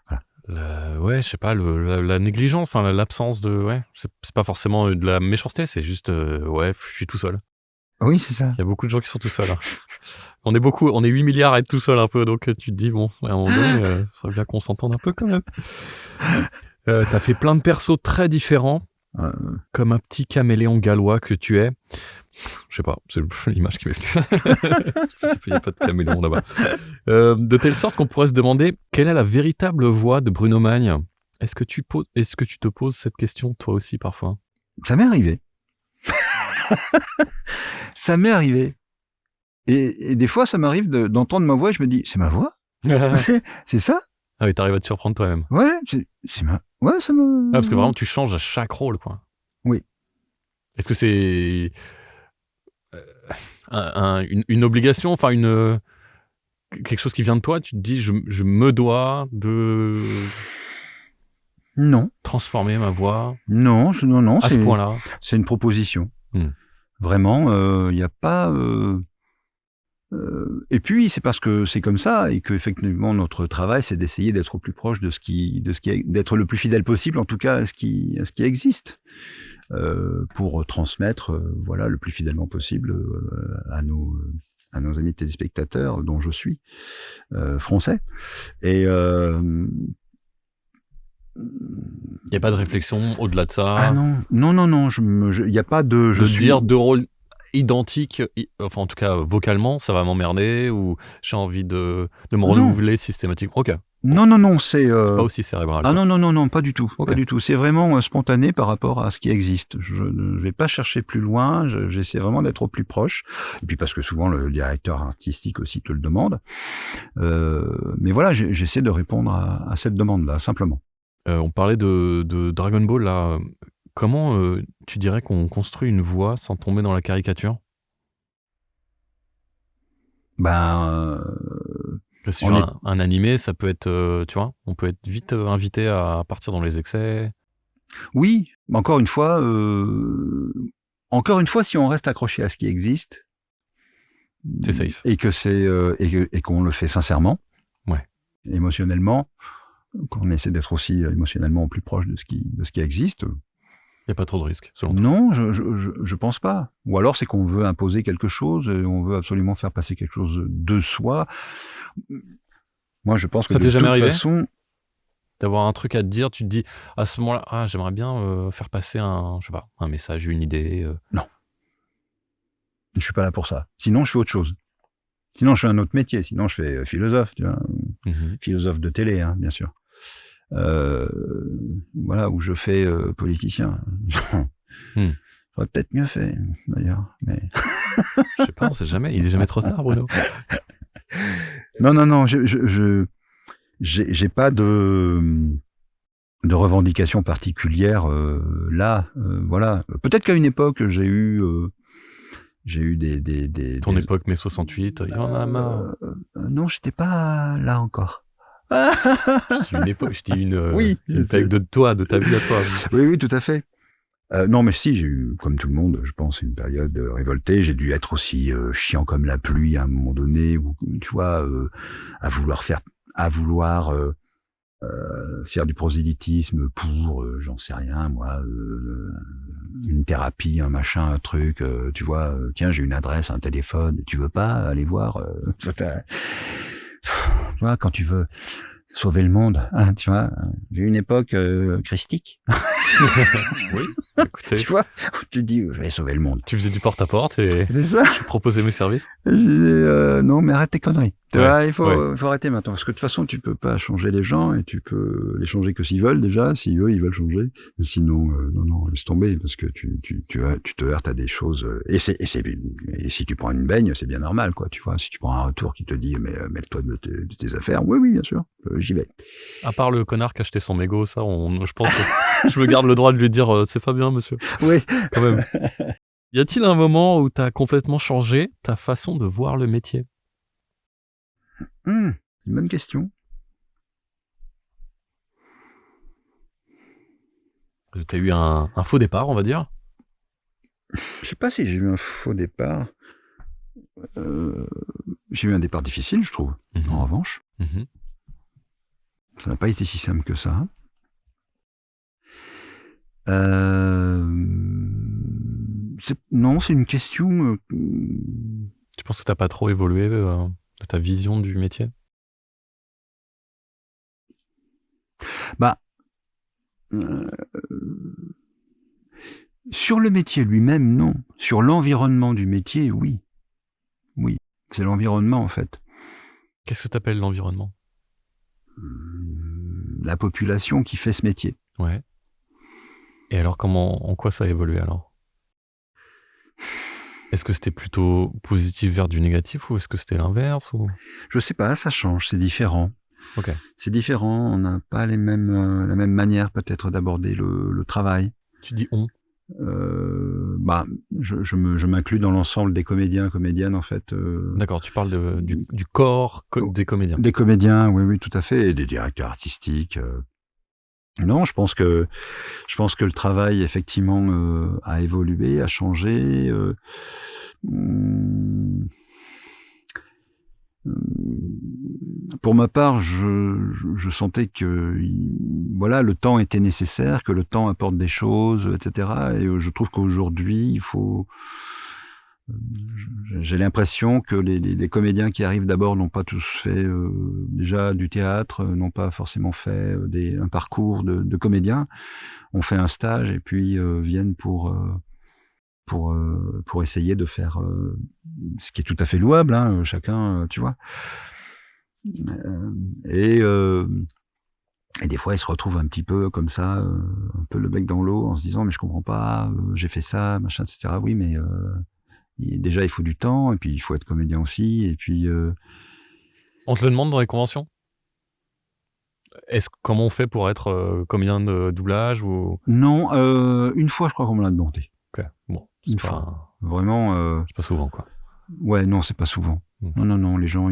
Voilà. Ouais, je sais pas, la négligence, enfin l'absence de, ouais, c'est pas forcément de la méchanceté, c'est juste, ouais, je suis tout seul. Oui, c'est ça. Il y a beaucoup de gens qui sont tout seuls. Hein. On est 8 milliards à être tout seul un peu, donc tu te dis, bon, à un moment donné, ça serait bien qu'on s'entende un peu quand même. T'as fait plein de persos très différents. Comme un petit caméléon gallois que tu es. Je sais pas, c'est l'image qui m'est venue. Il n'y a pas de caméléon là-bas. De telle sorte qu'on pourrait se demander quelle est la véritable voix de Bruno Magne. Est-ce que tu te poses cette question toi aussi parfois? Ça m'est arrivé. Ça m'est arrivé. Et des fois, ça m'arrive d'entendre ma voix et je me dis, c'est ma voix? C'est ça? Ah oui, t'arrives à te surprendre toi-même. Ouais, c'est ma... Ouais, ça me... Ah, parce que vraiment, tu changes à chaque rôle, quoi. Oui. Est-ce que c'est une obligation, enfin quelque chose qui vient de toi? Tu te dis, je me dois de Non. transformer ma voix? Non, à ce point-là. C'est une proposition. Vraiment, il n'y a pas... et puis c'est parce que c'est comme ça et que effectivement notre travail c'est d'essayer d'être au plus proche d'être le plus fidèle possible en tout cas à ce qui existe pour transmettre voilà le plus fidèlement possible à nos amis téléspectateurs dont je suis français et il n'y a pas de réflexion au-delà de ça. Ah non, il n'y a pas de... dire deux rôles identiques, enfin en tout cas vocalement, ça va m'emmerder ou j'ai envie de me renouveler systématiquement. Ok. Non, c'est pas aussi cérébral. Ah non, pas du tout. Okay. Pas du tout. C'est vraiment spontané par rapport à ce qui existe. Je ne vais pas chercher plus loin, j'essaie vraiment d'être au plus proche. Et puis parce que souvent le directeur artistique aussi te le demande. Mais voilà, j'essaie de répondre à cette demande-là, simplement. On parlait de Dragon Ball là. Comment tu dirais qu'on construit une voix sans tomber dans la caricature? Sur un animé, ça peut être, tu vois, on peut être vite invité à partir dans les excès. Oui, encore une fois, si on reste accroché à ce qui existe, c'est safe. Et que et qu'on le fait sincèrement, ouais, émotionnellement, qu'on essaie d'être aussi émotionnellement au plus proche de ce qui existe. Il n'y a pas trop de risques, selon toi? Non, je pense pas. Ou alors c'est qu'on veut imposer quelque chose, et on veut absolument faire passer quelque chose de soi. Moi, je pense que ça t'est jamais arrivé façon... d'avoir un truc à te dire, tu te dis à ce moment-là, j'aimerais bien faire passer un message, une idée. Non, je suis pas là pour ça. Sinon, je fais autre chose. Sinon, je fais un autre métier. Sinon, je fais philosophe, tu vois, philosophe de télé, hein, bien sûr. Voilà, où je fais politicien. J'aurais peut-être mieux fait, d'ailleurs. Mais... je sais pas, on sait jamais. Il est jamais trop tard, Bruno. Non. J'ai pas de revendication particulière là. Voilà. Peut-être qu'à une époque, j'ai eu des... Ton époque, mai 68, il y en a marre. Non, j'étais pas là encore. Je dis une période de ta vie à toi. Oui, tout à fait. Non, mais si, j'ai eu, comme tout le monde, je pense, une période révoltée. J'ai dû être aussi chiant comme la pluie à un moment donné, où, tu vois, à vouloir faire du prosélytisme pour, j'en sais rien, moi, une thérapie, un machin, un truc, tu vois, tiens, j'ai une adresse, un téléphone, tu veux pas aller voir tu vois, quand tu veux sauver le monde, hein, tu vois, j'ai eu une époque christique. Oui, écoutez. Tu vois, tu te dis, je vais sauver le monde. Tu faisais du porte-à-porte et c'est ça. Je proposais mes services. Je disais, non, mais arrête tes conneries. Tu vois, il ouais. faut arrêter maintenant. Parce que de toute façon, tu peux pas changer les gens et tu peux les changer que s'ils veulent déjà, si eux, ils veulent changer. Sinon, non, laisse tomber parce que tu te heurtes à des choses. Et si tu prends une baigne, c'est bien normal, quoi. Tu vois, si tu prends un retour qui te dit, mais mêle-toi de tes affaires. Oui, bien sûr, j'y vais. À part le connard qui a acheté son mégot, ça, je pense que je me garde le droit de lui dire c'est pas bien, monsieur. Oui. Quand même. Y a-t-il un moment où tu as complètement changé ta façon de voir le métier? Une bonne question. Tu as eu un faux départ, on va dire? Je sais pas si j'ai eu un faux départ. J'ai eu un départ difficile, je trouve. Mmh. En revanche, Mmh. ça n'a pas été si simple que ça. Euh, non, c'est une question. Tu penses que tu as pas trop évolué, de ta vision du métier? Bah, euh, sur le métier lui-même, non. Sur l'environnement du métier, oui. Oui, c'est l'environnement en fait. Qu'est-ce que tu appelles l'environnement? La population qui fait ce métier. Ouais. Et alors en quoi ça a évolué alors? Est-ce que c'était plutôt positif vers du négatif ou est-ce que c'était l'inverse ou? Je sais pas, ça change, c'est différent. OK. C'est différent, on n'a pas la même manière peut-être d'aborder le travail. Tu dis «on». Bah, je m'inclus dans l'ensemble des comédiens, comédiennes en fait. D'accord, tu parles du corps des comédiens. Des comédiens, oui, tout à fait, et des directeurs artistiques. Non, je pense que le travail effectivement a évolué, a changé. Hum, Pour ma part, je sentais que voilà, le temps était nécessaire, que le temps apporte des choses, etc. Et je trouve qu'aujourd'hui, il faut. J'ai l'impression que les comédiens qui arrivent d'abord n'ont pas tous fait déjà du théâtre, n'ont pas forcément fait un parcours de comédien, ont fait un stage et puis viennent pour essayer de faire ce qui est tout à fait louable, hein, chacun, tu vois. Et des fois, ils se retrouvent un petit peu comme ça, un peu le bec dans l'eau, en se disant mais je comprends pas, j'ai fait ça, machin, etc. Oui, mais déjà il faut du temps, et puis il faut être comédien aussi, et puis On te le demande dans les conventions? Comment on fait pour être, comédien de doublage ou? non, une fois, je crois qu'on me l'a demandé. OK, bon, Une fois. Vraiment, c'est pas souvent, quoi. ouais, non, c'est pas souvent. Mmh. Non, les gens,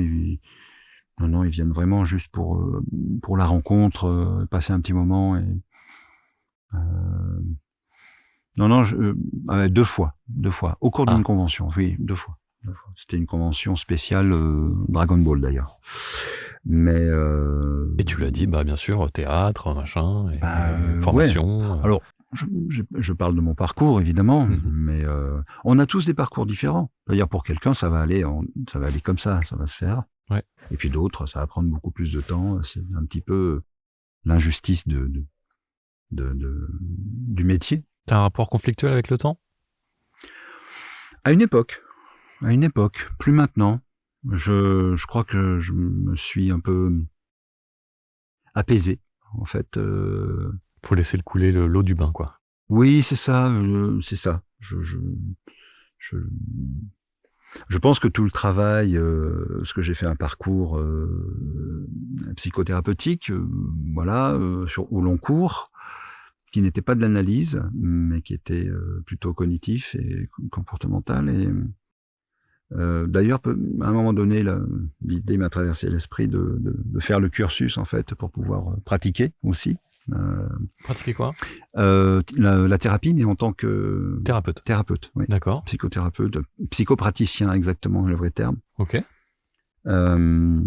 non, ils viennent vraiment juste pour la rencontre, passer un petit moment et heu, non, 2 fois, au cours d'une Ah, convention, oui, 2 fois. C'était une convention spéciale, Dragon Ball d'ailleurs. Mais et tu l'as dit, bah, bien sûr, théâtre, machin et ouais. formation. Alors, je parle de mon parcours évidemment, Mmh. mais on a tous des parcours différents. C'est-à-dire pour quelqu'un, ça va aller comme ça va se faire. Ouais. Et puis d'autres, ça va prendre beaucoup plus de temps. C'est un petit peu l'injustice du métier. Tu as un rapport conflictuel avec le temps? À une époque, plus maintenant. Je crois que je me suis un peu apaisé, en fait. Faut laisser le couler l'eau du bain, quoi. Oui, c'est ça, c'est ça. Je Je pense que tout le travail, parce que j'ai fait un parcours psychothérapeutique, voilà, au long cours, qui n'était pas de l'analyse, mais qui était plutôt cognitif et comportemental. Et d'ailleurs, à un moment donné, l'idée m'a traversé l'esprit de faire le cursus en fait pour pouvoir pratiquer aussi. Euh, Pratiquer quoi? la thérapie, mais en tant que Thérapeute. thérapeute, oui. D'accord. Psychothérapeute, psychopraticien exactement, le vrai terme. OK. Euh,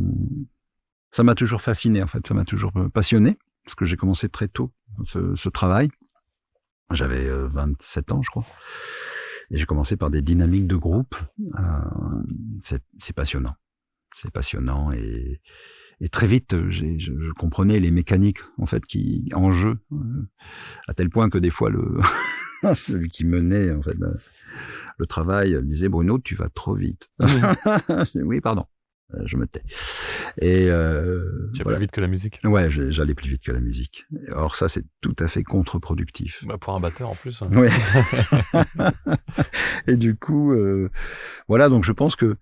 Ça m'a toujours fasciné, en fait, ça m'a toujours passionné, parce que j'ai commencé très tôt ce travail. J'avais 27 ans, je crois. Et j'ai commencé par des dynamiques de groupe. C'est passionnant. C'est passionnant et très vite, je comprenais les mécaniques en fait qui en jeu, à tel point que des fois celui qui menait en fait le travail disait Bruno, tu vas trop vite. Mmh. Oui, pardon. je me tais. Et Tu vas voilà. plus vite que la musique. Ouais, j'allais plus vite que la musique. Or ça, c'est tout à fait contre-productif. Bah, pour un batteur en plus. Ouais. Et du coup, voilà. Donc je pense que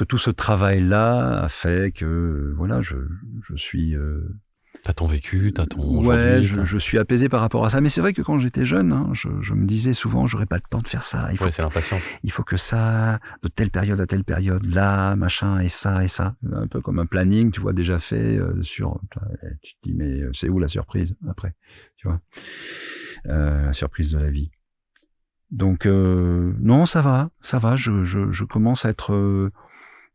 tout ce travail-là a fait que voilà, je suis T'as ton vécu, t'as ton ouais, aujourd'hui. je suis apaisé par rapport à ça. Mais c'est vrai que quand j'étais jeune, hein, je me disais souvent, j'aurais pas le temps de faire ça. Ouais, c'est l'impatience. Il faut que ça, de telle période à telle période, là, machin, et ça, et ça. Un peu comme un planning, tu vois, déjà fait sur. Tu te dis, mais c'est où la surprise après, tu vois, la surprise de la vie. Donc non, ça va. Je commence à être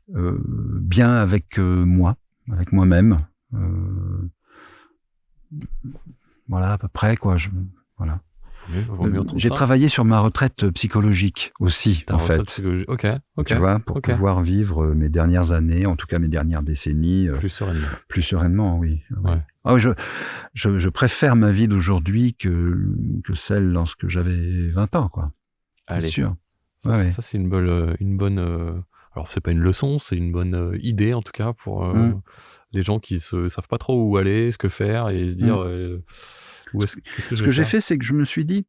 bien avec moi, avec moi-même. Voilà, à peu près, quoi. Voilà. Vaut mieux entendre J'ai ça. travaillé sur ma retraite psychologique aussi, Ta en retraite fait. psychologique. Ok. Tu vois, pour pouvoir vivre mes dernières années, en tout cas mes dernières décennies, Plus sereinement. plus sereinement, oui. Ouais. Ah, je préfère ma vie d'aujourd'hui que celle lorsque j'avais 20 ans, quoi. Allez. C'est sûr. Ça, Ouais. ça c'est une bonne. Alors c'est pas une leçon, c'est une bonne idée en tout cas pour les gens qui savent pas trop où aller, ce que faire et se dire qu'est-ce que je Ce vais que j'ai faire. fait, c'est que je me suis dit,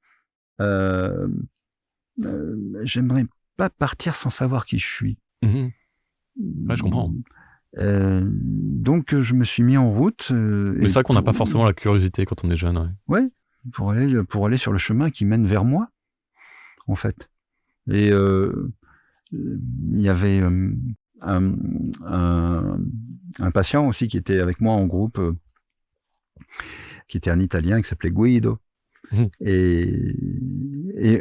j'aimerais pas partir sans savoir qui je suis. Mhm. Ouais, je comprends. Donc je me suis mis en route. Mais c'est vrai qu'on n'a pas forcément la curiosité quand on est jeune. Ouais, pour aller sur le chemin qui mène vers moi, en fait. Et il y avait un patient aussi qui était avec moi en groupe, qui était un Italien qui s'appelait Guido. Et il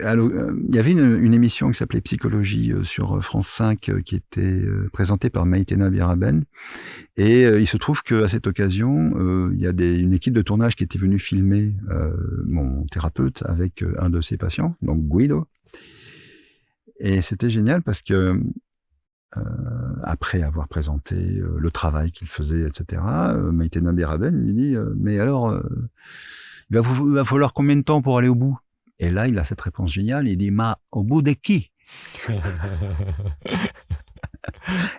y avait une émission qui s'appelait Psychologie sur France 5 qui était présentée par Maïtena Biraben. Et il se trouve qu'à cette occasion, il y a une équipe de tournage qui était venue filmer mon thérapeute avec un de ses patients, donc Guido. Et c'était génial parce que après avoir présenté le travail qu'il faisait, etc., Maïtena Biraben lui dit mais alors, il va falloir combien de temps pour aller au bout? Et là, il a cette réponse géniale, il dit au bout de qui?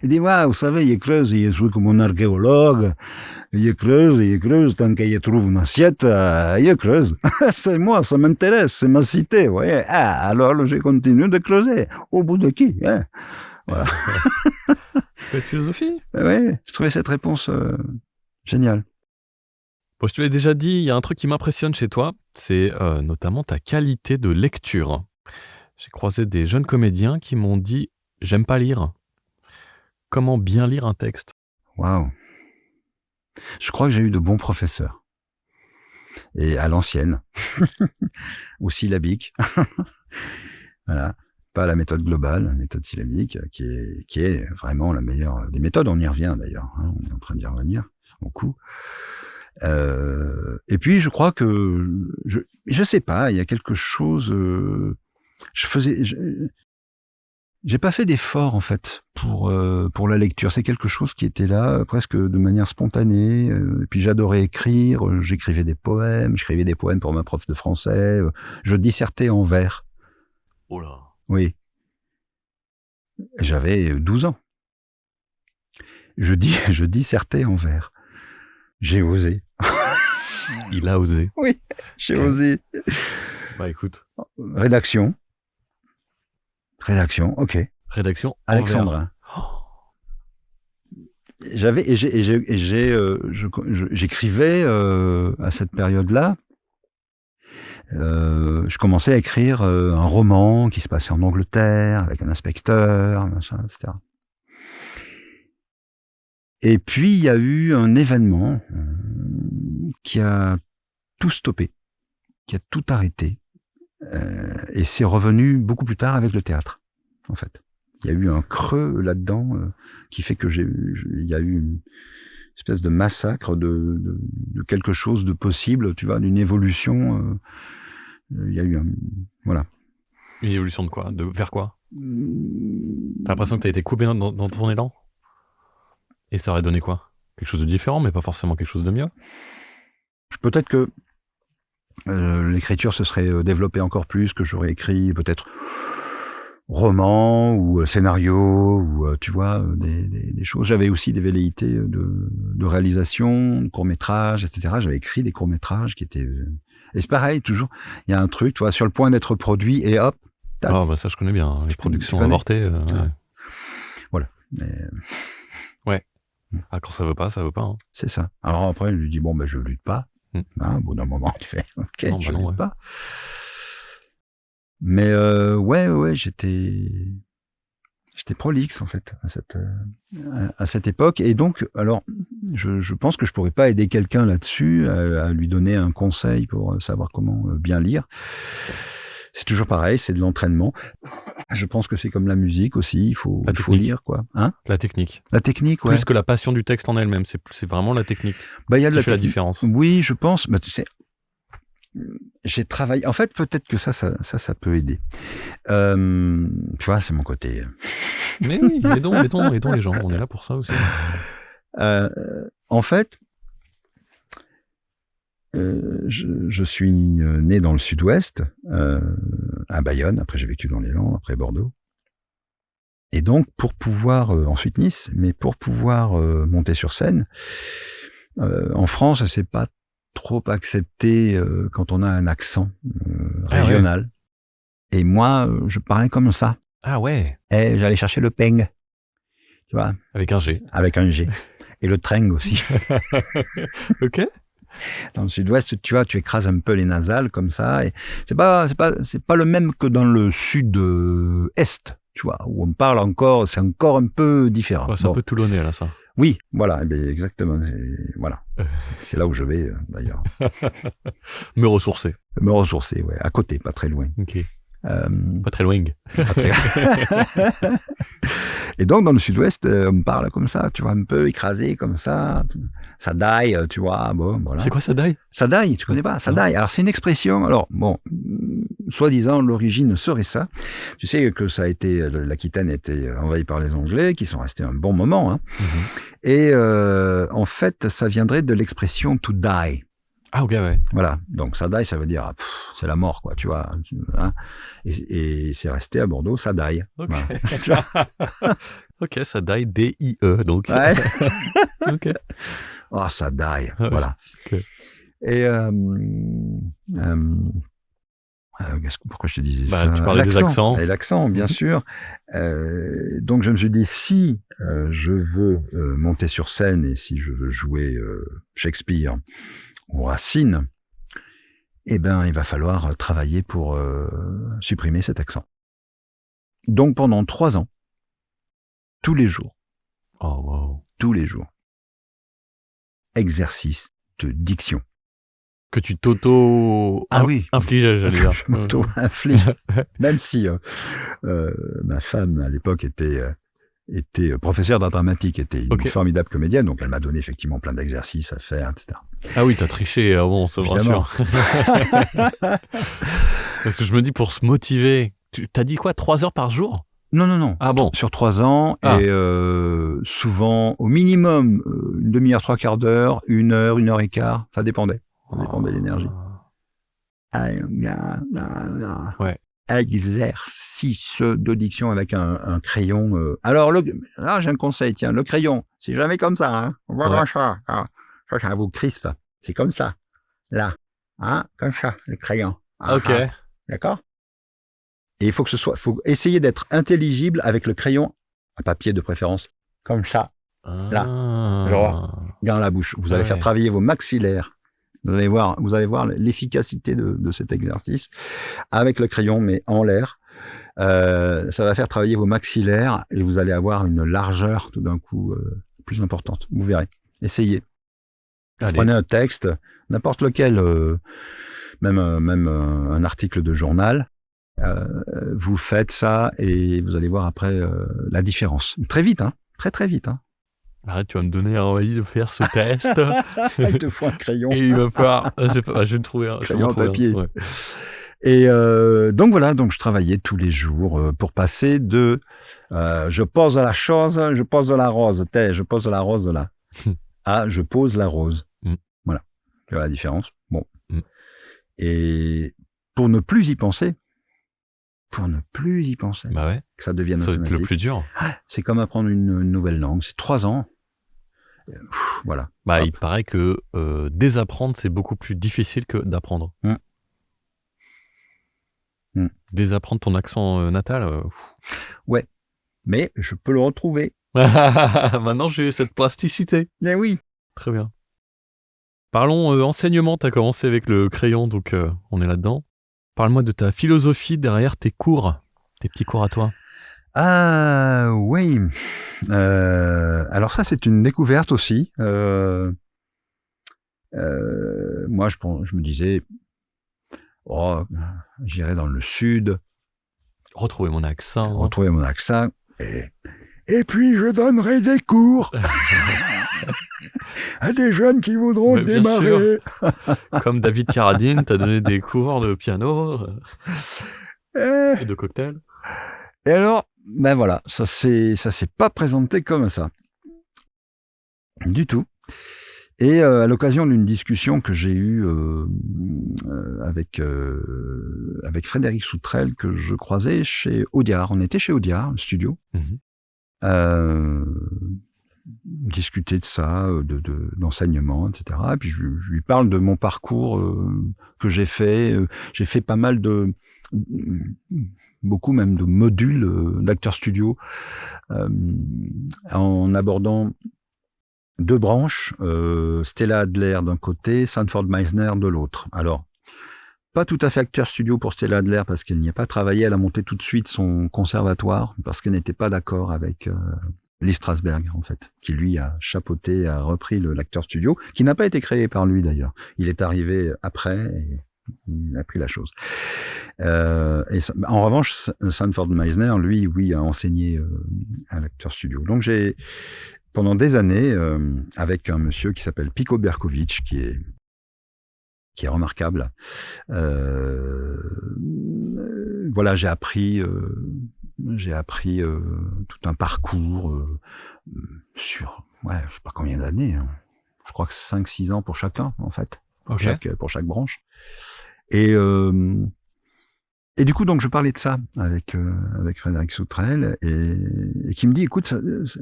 Il dit vous savez, il creuse, il est comme un archéologue, il creuse, tant qu'il trouve une assiette, il creuse. C'est moi, ça m'intéresse, c'est ma cité, vous voyez. Ah, alors je continue de creuser. Au bout de qui, hein? Voilà. Belle philosophie. Oui, je trouvais cette réponse géniale. Bon, je te l'ai déjà dit, il y a un truc qui m'impressionne chez toi, c'est notamment ta qualité de lecture. J'ai croisé des jeunes comédiens qui m'ont dit « j'aime pas lire ». Comment bien lire un texte? Waouh. Je crois que j'ai eu de bons professeurs. Et à l'ancienne. Ou syllabique. Voilà. Pas la méthode globale, la méthode syllabique, qui est vraiment la meilleure des méthodes. On y revient d'ailleurs. Hein, on est en train d'y revenir au coup. Et puis je crois que je sais pas, il y a quelque chose. J'ai pas fait d'effort en fait pour la lecture. C'est quelque chose qui était là presque de manière spontanée. Et puis j'adorais écrire. J'écrivais des poèmes. J'écrivais des poèmes pour ma prof de français. Je dissertais en vers. Oh là. Oui. J'avais 12 ans. Je dissertais en vers. J'ai osé. Il a osé. Oui, j'ai osé. Bah écoute. Rédaction, ok. Rédaction. Alexandrin. J'écrivais à cette période-là. Je commençais à écrire un roman qui se passait en Angleterre avec un inspecteur, machin, etc. Et puis il y a eu un événement qui a tout stoppé, qui a tout arrêté, et c'est revenu beaucoup plus tard avec le théâtre, en fait. Il y a eu un creux là-dedans qui fait que il y a eu une espèce de massacre de quelque chose de possible, tu vois, d'une évolution. Il y a eu voilà. Une évolution de quoi? Vers quoi? T'as l'impression que t'as été coupé dans ton élan? Et ça aurait donné quoi? Quelque chose de différent, mais pas forcément quelque chose de mieux? Peut-être que l'écriture se serait développée encore plus, que j'aurais écrit peut-être roman ou scénario ou tu vois des choses. J'avais aussi des velléités de réalisation, de courts-métrages, etc. J'avais écrit des courts-métrages qui étaient et c'est pareil toujours. Il y a un truc, tu vois, sur le point d'être produit et hop. Tac. Ah bah ça je connais bien, hein, les productions connais avortées. Ouais. Voilà. Ouais. Ah quand ça veut pas, ça veut pas. Hein. C'est ça. Alors après, je lui dis bon ben je lutte pas. Hein, au bout d'un moment, tu fais ok, Non, je bah non, lutte pas. Mais ouais, j'étais prolixe en fait à cette époque. Et donc, alors, je pense que je pourrais pas aider quelqu'un là-dessus à lui donner un conseil pour savoir comment bien lire. C'est toujours pareil, c'est de l'entraînement. Je pense que c'est comme la musique aussi, il faut lire quoi. Hein ? La technique. La technique, ouais. Plus que la passion du texte en elle-même, c'est vraiment la technique Bah, il y a qui fait la différence. Oui, je pense. Bah, tu sais, j'ai travaillé. En fait, peut-être que ça peut aider. Tu vois, c'est mon côté. Mais oui, aidons les gens. On est là pour ça aussi. En fait, je suis né dans le sud-ouest, à Bayonne. Après, j'ai vécu dans les Landes, après Bordeaux. Et donc, pour pouvoir ensuite Nice, mais pour pouvoir monter sur scène, en France, c'est pas trop accepté quand on a un accent régional. Ouais. Et moi, je parlais comme ça. Ah ouais. Et j'allais chercher le peng, tu vois. Avec un G. Avec un G. Et le treng aussi. Ok. Dans le sud-ouest, tu vois, tu écrases un peu les nasales comme ça. Et c'est pas le même que dans le sud-est, tu vois, où on parle encore, c'est encore un peu différent. Ouais, c'est un peu toulonnais là, ça. Oui, voilà, exactement. Voilà. C'est là où je vais, d'ailleurs. Me ressourcer. Me ressourcer, ouais. À côté, pas très loin. Ok. Pas très loin. Pas très... Et donc, dans le sud-ouest, on me parle comme ça, tu vois, un peu écrasé comme ça. Ça daille, tu vois, bon, voilà. C'est quoi ça daille ? Ça daille, tu connais pas ? Ça daille. Alors, c'est une expression, alors, bon, soi-disant, l'origine serait ça. Tu sais que ça a été, l'Aquitaine a été envahie par les Anglais, qui sont restés un bon moment, hein. Et en fait, ça viendrait de l'expression to die. Ah ok, ouais. Voilà, donc ça die, ça veut dire c'est la mort, quoi, tu vois. Hein, et c'est resté à Bordeaux, ça die. Ok, voilà. Ok, ça die, D-I-E, donc. Ouais. Ok. Oh, ça die, Ah, voilà. Okay. Et pourquoi je te disais ça ? Tu parlais des accents. Et l'accent, bien sûr. Donc je me suis dit, si je veux monter sur scène et si je veux jouer Shakespeare ou Racine, eh ben, il va falloir travailler pour supprimer cet accent. Donc pendant 3 ans, tous les jours, tous les jours, exercice de diction. Que tu t'auto-infligeais, j'allais dire. Je m'auto-inflige. Même si ma femme, à l'époque, était professeure d'art dramatique, était une formidable comédienne, donc elle m'a donné effectivement plein d'exercices à faire, etc. Ah oui, t'as triché avant, ça me rassure. Parce que je me dis, pour se motiver, t'as dit quoi, 3 heures par jour ? Non. Ah bon ? Sur 3 ans, et souvent, au minimum, une demi-heure, 3/4 d'heure, 1 heure, 1 heure et quart, ça dépendait. Ça dépendait de l'énergie. Ouais. Exercice de diction avec un crayon. Alors, là, j'ai un conseil, tiens, le crayon, c'est jamais comme ça, hein. On voit comme ça. Ça vous crispe. C'est comme ça. Là. Hein, comme ça, le crayon. Ok. D'accord ? Et il faut faut essayer d'être intelligible avec le crayon à papier de préférence. Comme ça. Là. Genre, dans la bouche. Vous allez faire travailler vos maxillaires. Vous allez voir l'efficacité de cet exercice avec le crayon, mais en l'air. Ça va faire travailler vos maxillaires et vous allez avoir une largeur tout d'un coup plus importante. Vous verrez. Essayez. Allez. Prenez un texte, n'importe lequel, même un article de journal. Vous faites ça et vous allez voir après la différence. Très vite, hein. Très vite, hein. Arrête, tu vas me donner envie de faire ce test. Il te faut un crayon. Et il va falloir... je vais me trouver un crayon en papier. Ouais. Et donc voilà, donc je travaillais tous les jours pour passer de je pose la chose, je pose la rose, je pose la rose là, à je pose la rose. Voilà, tu vois la différence. Bon. Et pour ne plus y penser, pour ne plus y penser, Bah ouais, que ça devienne ça va être automatique. le plus dur. C'est comme apprendre une nouvelle langue, c'est 3 ans. Voilà. Bah, Hop. il paraît que désapprendre, c'est beaucoup plus difficile que d'apprendre. Désapprendre ton accent natal. Ouais, mais je peux le retrouver. Maintenant, j'ai cette plasticité. Mais oui. Très bien. Parlons enseignement. Tu as commencé avec le crayon, donc on est là-dedans. Parle-moi de ta philosophie derrière tes cours, tes petits cours à toi. Ah oui. Alors ça, c'est une découverte aussi. Moi, je me disais, j'irai dans le sud, Retrouver mon accent. retrouver mon accent, et puis je donnerai des cours à des jeunes qui voudront Mais bien démarrer. Comme David Carradine, t'as donné des cours de piano Eh. et de cocktail. Et alors, ben voilà, ça s'est pas présenté comme ça. Du tout. Et à l'occasion d'une discussion que j'ai eue avec Frédéric Soutrel, que je croisais chez Audiard. On était chez Audiard, le studio. Discuter de ça, d'enseignement, etc. Et puis je lui parle de mon parcours que j'ai fait. J'ai fait pas mal beaucoup même de modules d'acteurs studio en abordant 2 branches, Stella Adler d'un côté, Sanford Meisner de l'autre. Alors, pas tout à fait acteur studio pour Stella Adler parce qu'elle n'y a pas travaillé, elle a monté tout de suite son conservatoire parce qu'elle n'était pas d'accord avec Lee Strasberg, en fait, qui lui a chapeauté, a repris l'acteur studio, qui n'a pas été créé par lui d'ailleurs. Il est arrivé après et il a pris la chose. En revanche, Sanford Meisner, lui, oui, a enseigné à l'acteur studio. Donc pendant des années, avec un monsieur qui s'appelle Pico Berkovitch, qui est remarquable. Voilà, j'ai appris tout un parcours sur, je sais pas combien d'années. Hein. Je crois que 5-6 ans pour chacun, en fait, pour chaque branche. Et du coup, donc, je parlais de ça avec Frédéric Soutrel et qui me dit, écoute,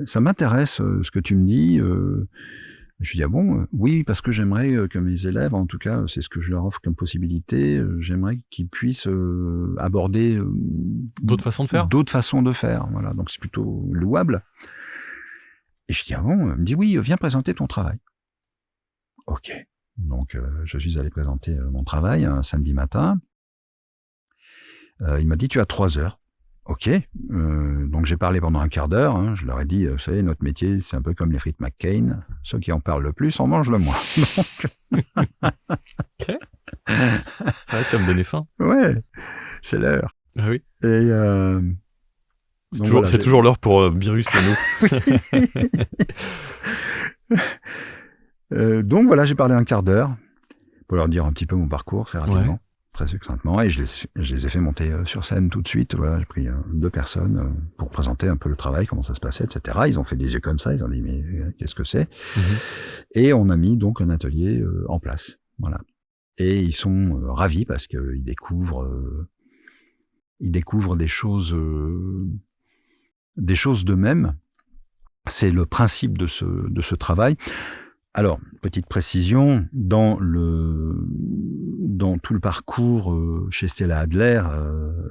ça m'intéresse ce que tu me dis. Je lui dis, oui, parce que j'aimerais que mes élèves, en tout cas, c'est ce que je leur offre comme possibilité, j'aimerais qu'ils puissent aborder d'autres façons de faire. D'autres façons de faire, voilà. Donc c'est plutôt louable. Et je dis, il me dit, oui, viens présenter ton travail. Ok. Donc je suis allé présenter mon travail un samedi matin. Il m'a dit, tu as 3 heures. Ok, donc j'ai parlé pendant un quart d'heure, hein, je leur ai dit, vous savez, notre métier, c'est un peu comme les frites McCain, ceux qui en parlent le plus en mangent le moins. Ok. Ouais, tu vas me donner faim. Ouais, c'est l'heure. Ah oui. Et c'est toujours l'heure pour Virus et nous. Donc voilà, j'ai parlé un quart d'heure pour leur dire un petit peu mon parcours très rapidement. Ouais. Très succinctement, et je les ai fait monter sur scène tout de suite. Voilà, j'ai pris 2 personnes pour présenter un peu le travail, comment ça se passait, etc. Ils ont fait des yeux comme ça, ils ont dit mais qu'est-ce que c'est ? Et on a mis donc un atelier en place. Voilà. Et ils sont ravis parce qu'ils découvrent des choses d'eux-mêmes. C'est le principe de ce travail. Alors, petite précision, dans tout le parcours chez Stella Adler,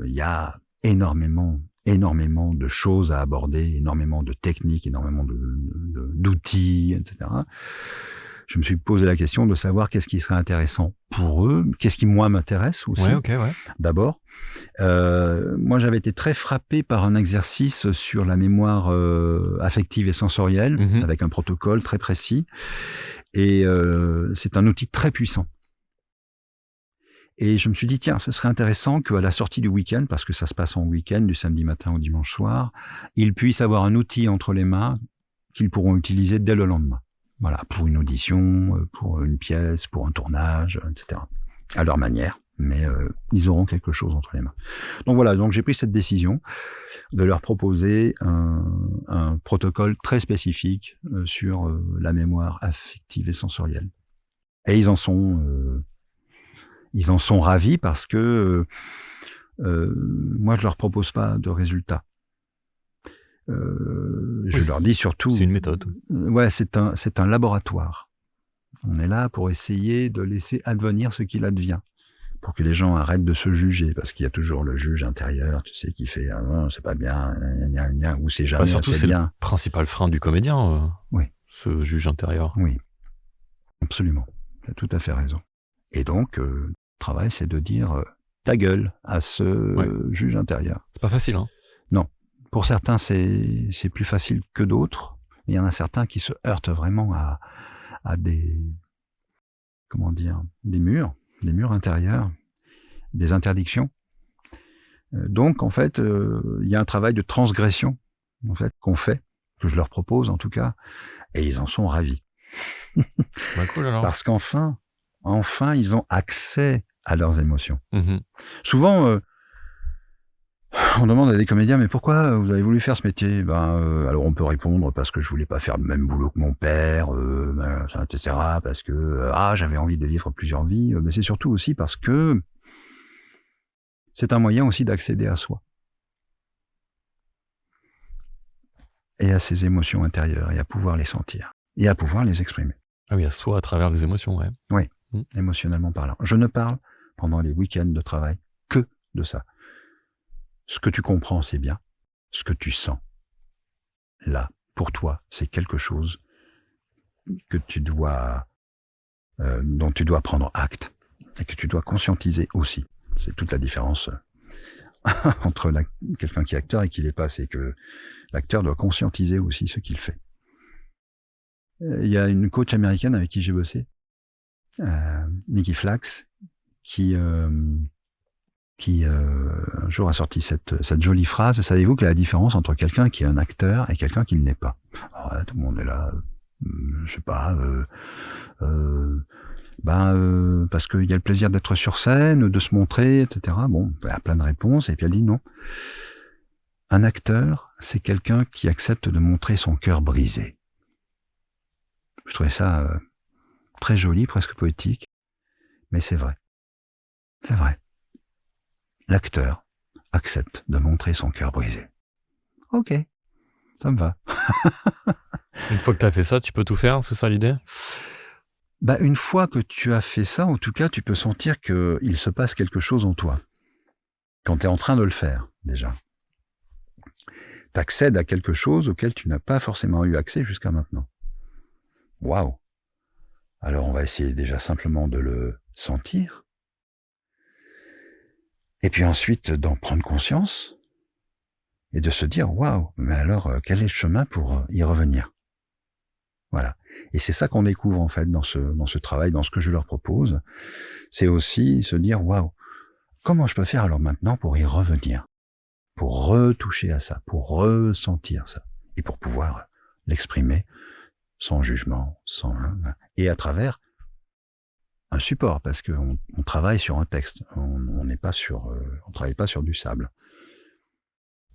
il y a énormément de choses à aborder, énormément de techniques, énormément d'outils, etc. Je me suis posé la question de savoir qu'est-ce qui serait intéressant pour eux, qu'est-ce qui, moi, m'intéresse aussi, d'abord. Moi, j'avais été très frappé par un exercice sur la mémoire affective et sensorielle, avec un protocole très précis. Et c'est un outil très puissant. Et je me suis dit, tiens, ce serait intéressant qu'à la sortie du week-end, parce que ça se passe en week-end, du samedi matin au dimanche soir, ils puissent avoir un outil entre les mains qu'ils pourront utiliser dès le lendemain. Voilà, pour une audition, pour une pièce, pour un tournage, etc. À leur manière, mais ils auront quelque chose entre les mains. Donc voilà, donc j'ai pris cette décision de leur proposer un protocole très spécifique sur la mémoire affective et sensorielle. Et ils en sont ravis parce que moi, je leur propose pas de résultats. Je leur dis surtout... C'est une méthode. Ouais, c'est un laboratoire. On est là pour essayer de laisser advenir ce qu'il advient, pour que les gens arrêtent de se juger, parce qu'il y a toujours le juge intérieur, tu sais, qui fait ah non, c'est pas bien, ou c'est jamais surtout, assez c'est bien. Le principal frein du comédien, Oui. Ce juge intérieur. Oui, absolument. Tu as tout à fait raison. Et donc, le travail, c'est de dire ta gueule à ce juge intérieur. C'est pas facile, hein? Non. Pour certains, c'est plus facile que d'autres. Il y en a certains qui se heurtent vraiment à des, comment dire, des murs intérieurs, des interdictions. Donc, en fait, il y a un travail de transgression, en fait, qu'on fait, que je leur propose en tout cas, et ils en sont ravis. Bah cool, alors. Parce qu'enfin, ils ont accès à leurs émotions. Mm-hmm. Souvent, on demande à des comédiens, mais pourquoi vous avez voulu faire ce métier? Alors on peut répondre parce que je voulais pas faire le même boulot que mon père, etc. Parce que j'avais envie de vivre plusieurs vies. Mais c'est surtout aussi parce que c'est un moyen aussi d'accéder à soi et à ses émotions intérieures et à pouvoir les sentir et à pouvoir les exprimer. Ah oui, à soi à travers les émotions, ouais. Oui, émotionnellement parlant. Je ne parle pendant les week-ends de travail que de ça. Ce que tu comprends, c'est bien. Ce que tu sens, là, pour toi, c'est quelque chose que tu dois, dont tu dois prendre acte et que tu dois conscientiser aussi. C'est toute la différence entre quelqu'un qui est acteur et qui l'est pas. C'est que l'acteur doit conscientiser aussi ce qu'il fait. Il y a une coach américaine avec qui j'ai bossé, Nikki Flax, qui un jour a sorti cette jolie phrase. Savez-vous quelle est la différence entre quelqu'un qui est un acteur et quelqu'un qui ne l'est pas? Alors, tout le monde est là, je sais pas, parce qu'il y a le plaisir d'être sur scène, de se montrer, etc. Bon, il y a plein de réponses, et puis elle dit non. Un acteur, c'est quelqu'un qui accepte de montrer son cœur brisé. Je trouvais ça très joli, presque poétique, mais c'est vrai. C'est vrai. L'acteur accepte de montrer son cœur brisé. Ok, ça me va. Une fois que tu as fait ça, tu peux tout faire, c'est ça l'idée? Une fois que tu as fait ça, en tout cas, tu peux sentir qu'il se passe quelque chose en toi. Quand tu es en train de le faire, déjà. Tu accèdes à quelque chose auquel tu n'as pas forcément eu accès jusqu'à maintenant. Waouh! Alors on va essayer déjà simplement de le sentir. Et puis ensuite d'en prendre conscience et de se dire waouh, mais alors quel est le chemin pour y revenir? Voilà. Et c'est ça qu'on découvre en fait dans ce travail, dans ce que je leur propose. C'est aussi se dire waouh, comment je peux faire alors maintenant pour y revenir, pour retoucher à ça, pour ressentir ça et pour pouvoir l'exprimer sans jugement, et à travers un support, parce qu'on travaille sur un texte, on travaille pas sur du sable.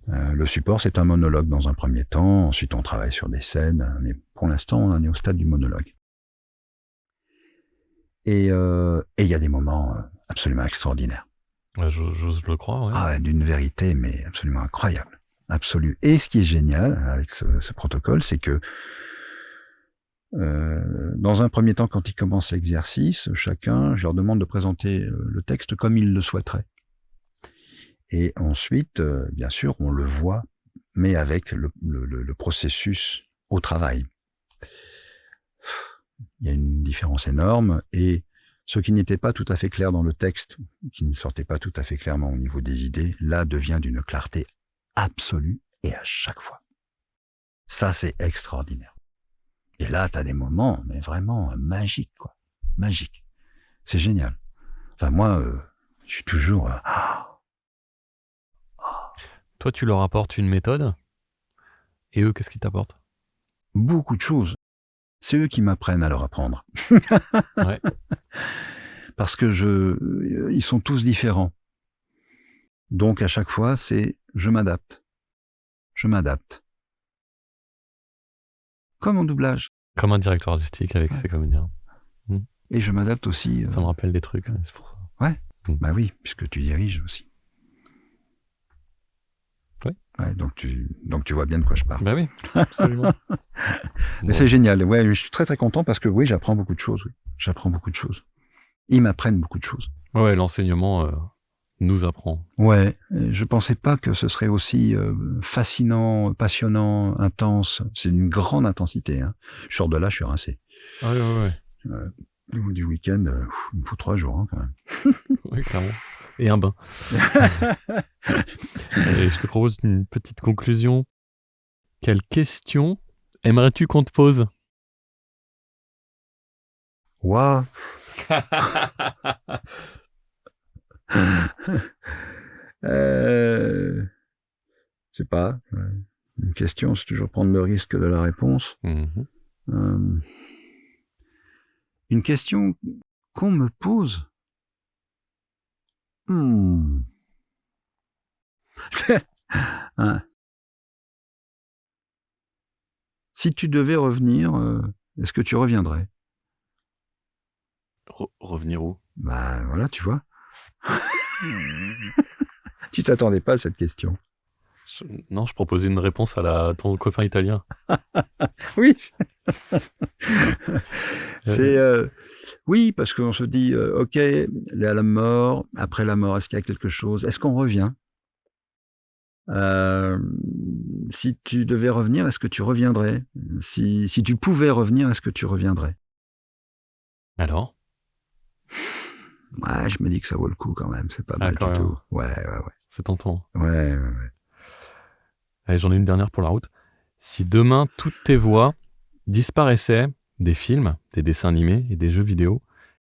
Le support, c'est un monologue dans un premier temps, ensuite on travaille sur des scènes, mais pour l'instant, on en est au stade du monologue. Et il y a des moments absolument extraordinaires. Ouais, j'ose le croire, ouais. D'une vérité, mais absolument incroyable, absolue. Et ce qui est génial avec ce protocole, c'est que dans un premier temps, quand ils commencent l'exercice, chacun, je leur demande de présenter le texte comme ils le souhaiteraient. Et ensuite, bien sûr, on le voit, mais avec le processus au travail. Il y a une différence énorme, et ce qui n'était pas tout à fait clair dans le texte, qui ne sortait pas tout à fait clairement au niveau des idées, là devient d'une clarté absolue, et à chaque fois. Ça, c'est extraordinaire. Et là, t'as des moments, mais vraiment magiques, quoi. Magiques. C'est génial. Enfin, moi, je suis toujours... Toi, tu leur apportes une méthode, et eux, qu'est-ce qu'ils t'apportent? Beaucoup de choses. C'est eux qui m'apprennent à leur apprendre. Ouais. Parce que ils sont tous différents. Donc, à chaque fois, c'est je m'adapte. Je m'adapte. Comme en doublage. Comme un directeur artistique avec ses comédiens. Et je m'adapte aussi. Ça me rappelle des trucs, c'est pour ça. Ouais. Bah oui, puisque tu diriges aussi. Ouais, donc tu vois bien de quoi je parle. Bah oui, absolument. Mais c'est génial. Ouais, je suis très très content parce que oui, j'apprends beaucoup de choses. Oui. J'apprends beaucoup de choses. Ils m'apprennent beaucoup de choses. Ouais, l'enseignement nous apprend. Ouais, je pensais pas que ce serait aussi fascinant, passionnant, intense. C'est une grande intensité. Hein. Je sors de là, je suis rincé. Ah ouais. Au bout du week-end, il me faut 3 jours hein, quand même. Ouais, clairement. Et un bain. Et je te propose une petite conclusion. Quelle question aimerais-tu qu'on te pose? Waouh. Je sais pas. Une question, c'est toujours prendre le risque de la réponse. Mhm. Une question qu'on me pose. Hein. Si tu devais revenir, est-ce que tu reviendrais? Revenir où? Bah voilà, tu vois. Tu t'attendais pas à cette question. Non, je proposais une réponse à ton copain italien. Oui. C'est oui, parce qu'on se dit, ok, la mort, après la mort, est-ce qu'il y a quelque chose? Est-ce qu'on revient? Si tu devais revenir, est-ce que tu reviendrais? Si tu pouvais revenir, est-ce que tu reviendrais? Alors? Ouais, je me dis que ça vaut le coup quand même, c'est pas Ah, mal quand du même. tout. Ouais. C'est tentant. Ouais. Allez, j'en ai une dernière pour la route. Si demain, toutes tes voix disparaissaient des films, des dessins animés et des jeux vidéo,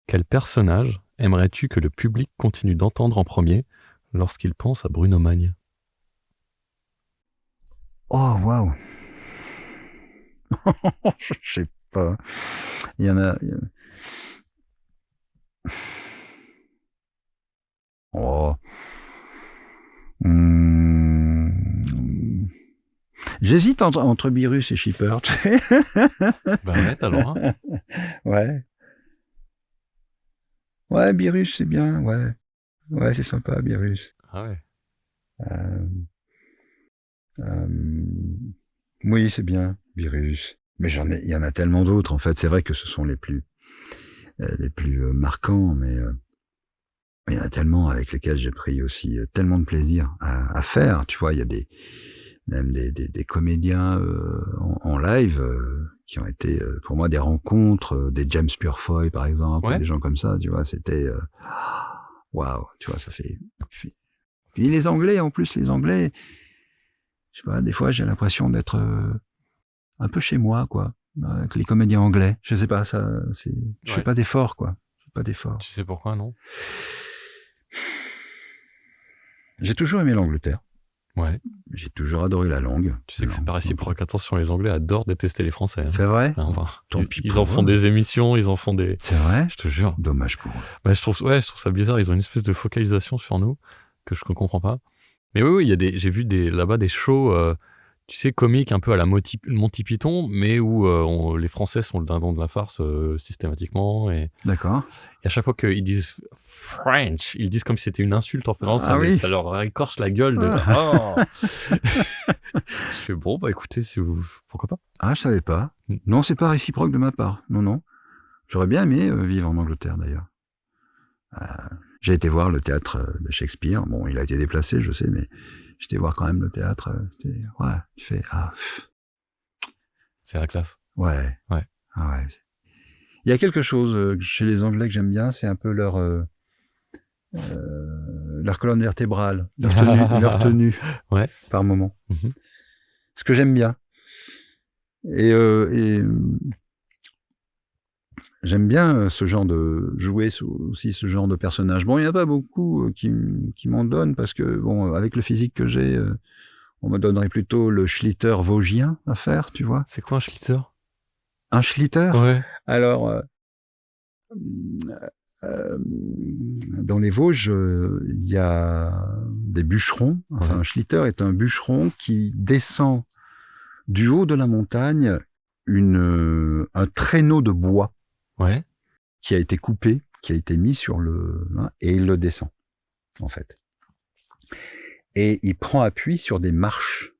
quel personnage aimerais-tu que le public continue d'entendre en premier lorsqu'il pense à Bruno Magne? Oh, waouh! Je sais pas. Il y en a. Oh. J'hésite entre Beerus et Shipper, tu sais. Bah ouais, t'as le droit. Ouais. Ouais, Beerus, c'est bien, ouais. Ouais, c'est sympa, Beerus. Ah ouais. Oui, c'est bien, Beerus. Mais il y en a tellement d'autres, en fait. C'est vrai que ce sont les plus marquants, mais il y en a tellement avec lesquels j'ai pris aussi tellement de plaisir à faire. Tu vois, il y a même des comédiens en live qui ont été pour moi des rencontres, des James Purefoy par exemple, Ouais. des gens comme ça. Tu vois, c'était waouh. Tu vois, ça fait. Puis les Anglais, en plus, les Anglais, je sais pas, des fois j'ai l'impression d'être un peu chez moi, quoi, avec les comédiens anglais. Je sais pas, je fais pas d'effort, quoi. Je fais pas d'effort. Tu sais pourquoi, non? J'ai toujours aimé l'Angleterre. Ouais. J'ai toujours adoré la langue. Tu sais que c'est pas réciproque. Attention, les Anglais adorent détester les Français. Hein. C'est vrai? Enfin, Tant pis ils pour en font eux. des émissions, ils en font des... C'est vrai? Je te jure. Dommage pour eux. Bah, je trouve ça bizarre. Ils ont une espèce de focalisation sur nous que je ne comprends pas. Mais oui, j'ai vu là-bas des shows, tu sais, comiques un peu à la Monty Python, mais où les Français sont le dindon de la farce systématiquement. Et D'accord. à chaque fois qu'ils disent French, ils disent comme si c'était une insulte en faisant ça, Ah mais oui. ça leur écorche la gueule de oh. Je fais bon, bah écoutez, pourquoi pas. Ah, je savais pas. Non, c'est pas réciproque de ma part. Non. J'aurais bien aimé vivre en Angleterre d'ailleurs. J'ai été voir le théâtre de Shakespeare. Bon, il a été déplacé, je sais, mais j'étais voir quand même le théâtre. Ouais, tu fais C'est la classe. Ouais. Ouais. Ah ouais. Il y a quelque chose chez les Anglais que j'aime bien, c'est un peu leur colonne vertébrale, leur tenue ouais. par moment. Mm-hmm. Ce que j'aime bien. Et j'aime bien ce genre de jouer aussi ce genre de personnage. Bon, il n'y en a pas beaucoup qui m'en donnent parce que bon, avec le physique que j'ai, on me donnerait plutôt le Schlitter vosgien à faire, tu vois. C'est quoi un Schlitter? Un Schlitter? Ouais. Alors, dans les Vosges, il y a des bûcherons. Enfin, un Schlitter est un bûcheron qui descend du haut de la montagne un traîneau de bois. Ouais. Qui a été coupé, qui a été mis sur et il le descend, en fait. et il prend appui sur des marches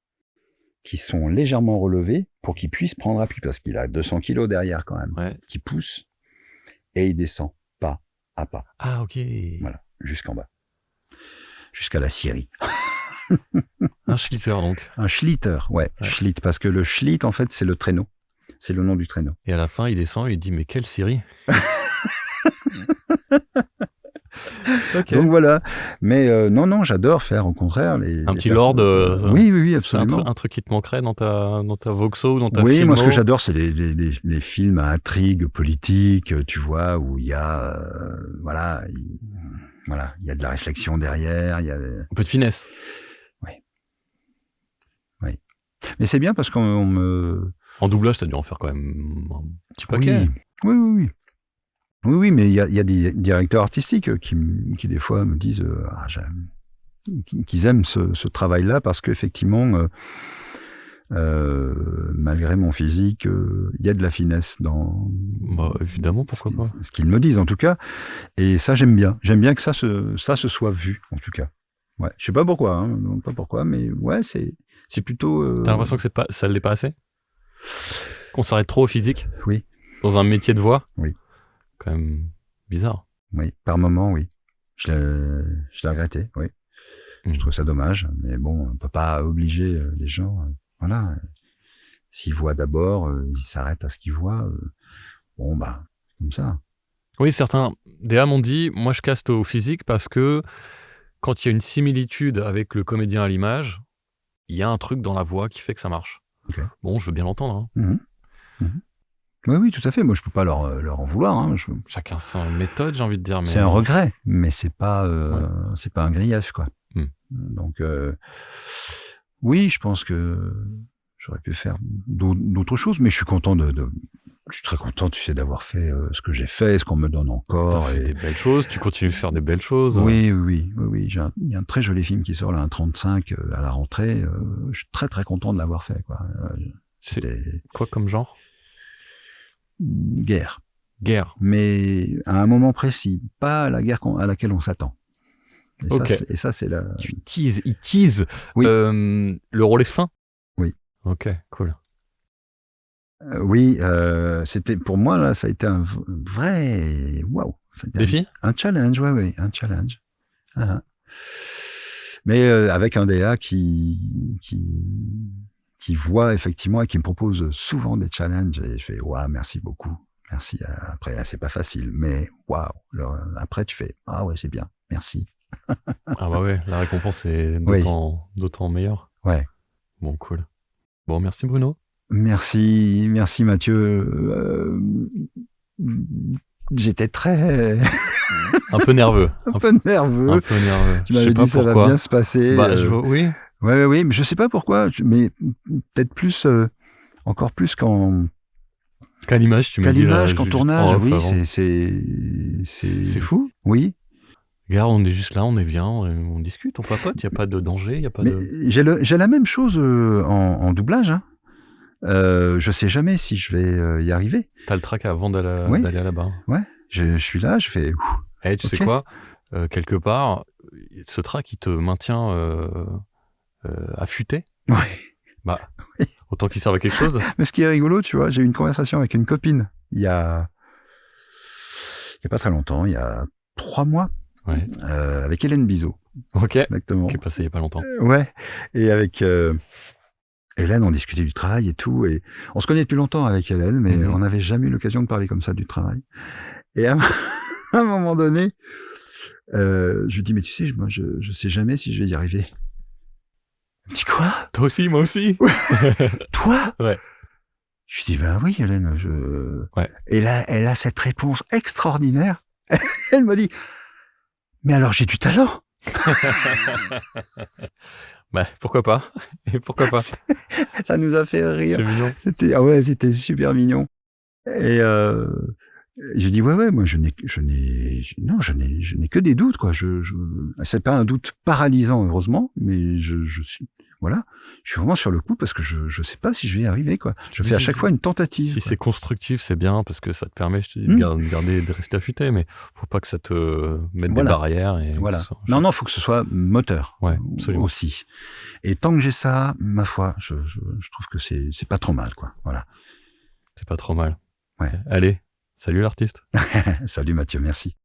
qui sont légèrement relevées pour qu'il puisse prendre appui, parce qu'il a 200 kilos derrière quand même, qui pousse, et il descend pas à pas. Ah, ok. Voilà, jusqu'en bas. Jusqu'à la Syrie. Un schlitter, donc. Un schlitter, ouais. Schlitt, parce que le schlitt, en fait, c'est le traîneau. C'est le nom du traîneau. Et à la fin, il descend et il dit, mais quelle Syrie. Okay. Donc voilà, mais non, j'adore faire au contraire un petit lord. Oui, absolument. C'est un truc qui te manquerait dans ta Voxo, dans ta Oui, filmo. moi ce que j'adore, c'est les films à intrigue politique, tu vois, où il y a, voilà, il y a de la réflexion derrière, il y a un peu de finesse. Oui. Mais c'est bien parce qu'on me. En doublage, t'as dû en faire quand même un petit paquet. Oui, mais il y a des directeurs artistiques qui des fois me disent qu'ils aiment ce travail-là parce qu'effectivement, malgré mon physique, il y a de la finesse dans. Bah, évidemment, pourquoi pas. Ce qu'ils me disent en tout cas, et ça j'aime bien. J'aime bien que ça se soit vu en tout cas. Ouais, je sais pas pourquoi, pas pourquoi, mais ouais, c'est plutôt. T'as l'impression que ça l'est pas assez? Qu'on s'arrête trop au physique? Oui. Dans un métier de voix? Oui. Quand même bizarre. Oui, par moment, oui. Je l'ai regretté, oui. Je trouve ça dommage, mais bon, on peut pas obliger les gens. Voilà. S'ils voient d'abord, ils s'arrêtent à ce qu'ils voient. Bon, bah, comme ça. Oui, certains DA m'ont dit, moi je caste au physique parce que quand il y a une similitude avec le comédien à l'image, il y a un truc dans la voix qui fait que ça marche. Okay. Bon, je veux bien l'entendre. Hein. Oui, tout à fait. Moi, je peux pas leur en vouloir. Chacun sa méthode, j'ai envie de dire. Mais... C'est un regret, mais c'est pas un grief, quoi. Donc, oui, je pense que j'aurais pu faire d'autres choses, mais je suis content je suis très content, tu sais, d'avoir fait ce que j'ai fait, ce qu'on me donne encore. T'as fait des belles choses, tu continues de faire des belles choses. Oui. Il y a un très joli film qui sort là, un 35 à la rentrée. Je suis très très content de l'avoir fait, quoi. C'est quoi comme genre? Guerre. Mais à un moment précis, pas la guerre à laquelle on s'attend. Et ça, c'est la. Il tease. Oui. Le rôle est fin. Oui. Ok, cool. Oui, c'était pour moi là, ça a été un vrai waouh. Défi. Un challenge, oui, un challenge. Mais avec un DA qui voit effectivement et qui me propose souvent des challenges et je fais waouh, merci beaucoup. Merci. Après, c'est pas facile, mais waouh. Après, tu fais ah ouais, c'est bien. Merci. Ah bah ouais, la récompense est d'autant meilleure. Ouais. Bon, cool. Bon, merci Bruno. Merci Mathieu. J'étais très un peu nerveux. Un peu nerveux. Tu m'avais dit ça va bien se passer. Bah, oui. Oui, mais je sais pas pourquoi, mais peut-être plus, encore plus qu'à l'image, tu m'as dit. Qu'à l'image, qu'en tournage, oui, c'est fou. Oui. Regarde, on est juste là, on est bien, on discute, on papote, il n'y a pas de danger, il n'y a pas j'ai la même chose en doublage, hein. Je sais jamais si je vais y arriver. T'as le trac avant d'aller là-bas. Ouais, je suis là, je fais... tu sais quoi, quelque part, ce trac, il te maintient affûté. Ouais. Bah, autant qu'il serve à quelque chose. Mais ce qui est rigolo, tu vois, j'ai eu une conversation avec une copine il y a pas très longtemps, il y a 3 mois, avec Hélène Bizot. Ok. Exactement. Qui est passé il y a pas longtemps. Ouais. Et avec Hélène, on discutait du travail et tout, et on se connaît depuis longtemps avec Hélène, mais on n'avait jamais eu l'occasion de parler comme ça du travail. Et à un moment donné, je lui dis, mais tu sais, moi, je sais jamais si je vais y arriver. Elle me dit, quoi? Toi aussi, moi aussi. Toi? Ouais. Je lui dis, ben oui, Hélène, Ouais. Et là, elle a cette réponse extraordinaire. Elle m'a dit, mais alors j'ai du talent. Bah, pourquoi pas? Et pourquoi pas? Ça nous a fait rire. C'est mignon. C'était super mignon. Et j'ai dit ouais, moi je n'ai que des doutes, quoi. C'est pas un doute paralysant, heureusement, mais je suis voilà. Je suis vraiment sur le coup parce que je sais pas si je vais y arriver, quoi. Je Mais fais à si chaque c'est- fois une tentative. Si quoi. c'est constructif, c'est bien parce que ça te permet, je te dis, de rester affûté, mais faut pas que ça te mette des Voilà. barrières et que Voilà. ce soit- Non, faut que ce soit moteur. Ouais, absolument. Aussi. Et tant que j'ai ça, ma foi, je trouve que c'est pas trop mal, quoi. Voilà. C'est pas trop mal. Ouais. Allez, salut l'artiste. Salut Mathieu, merci.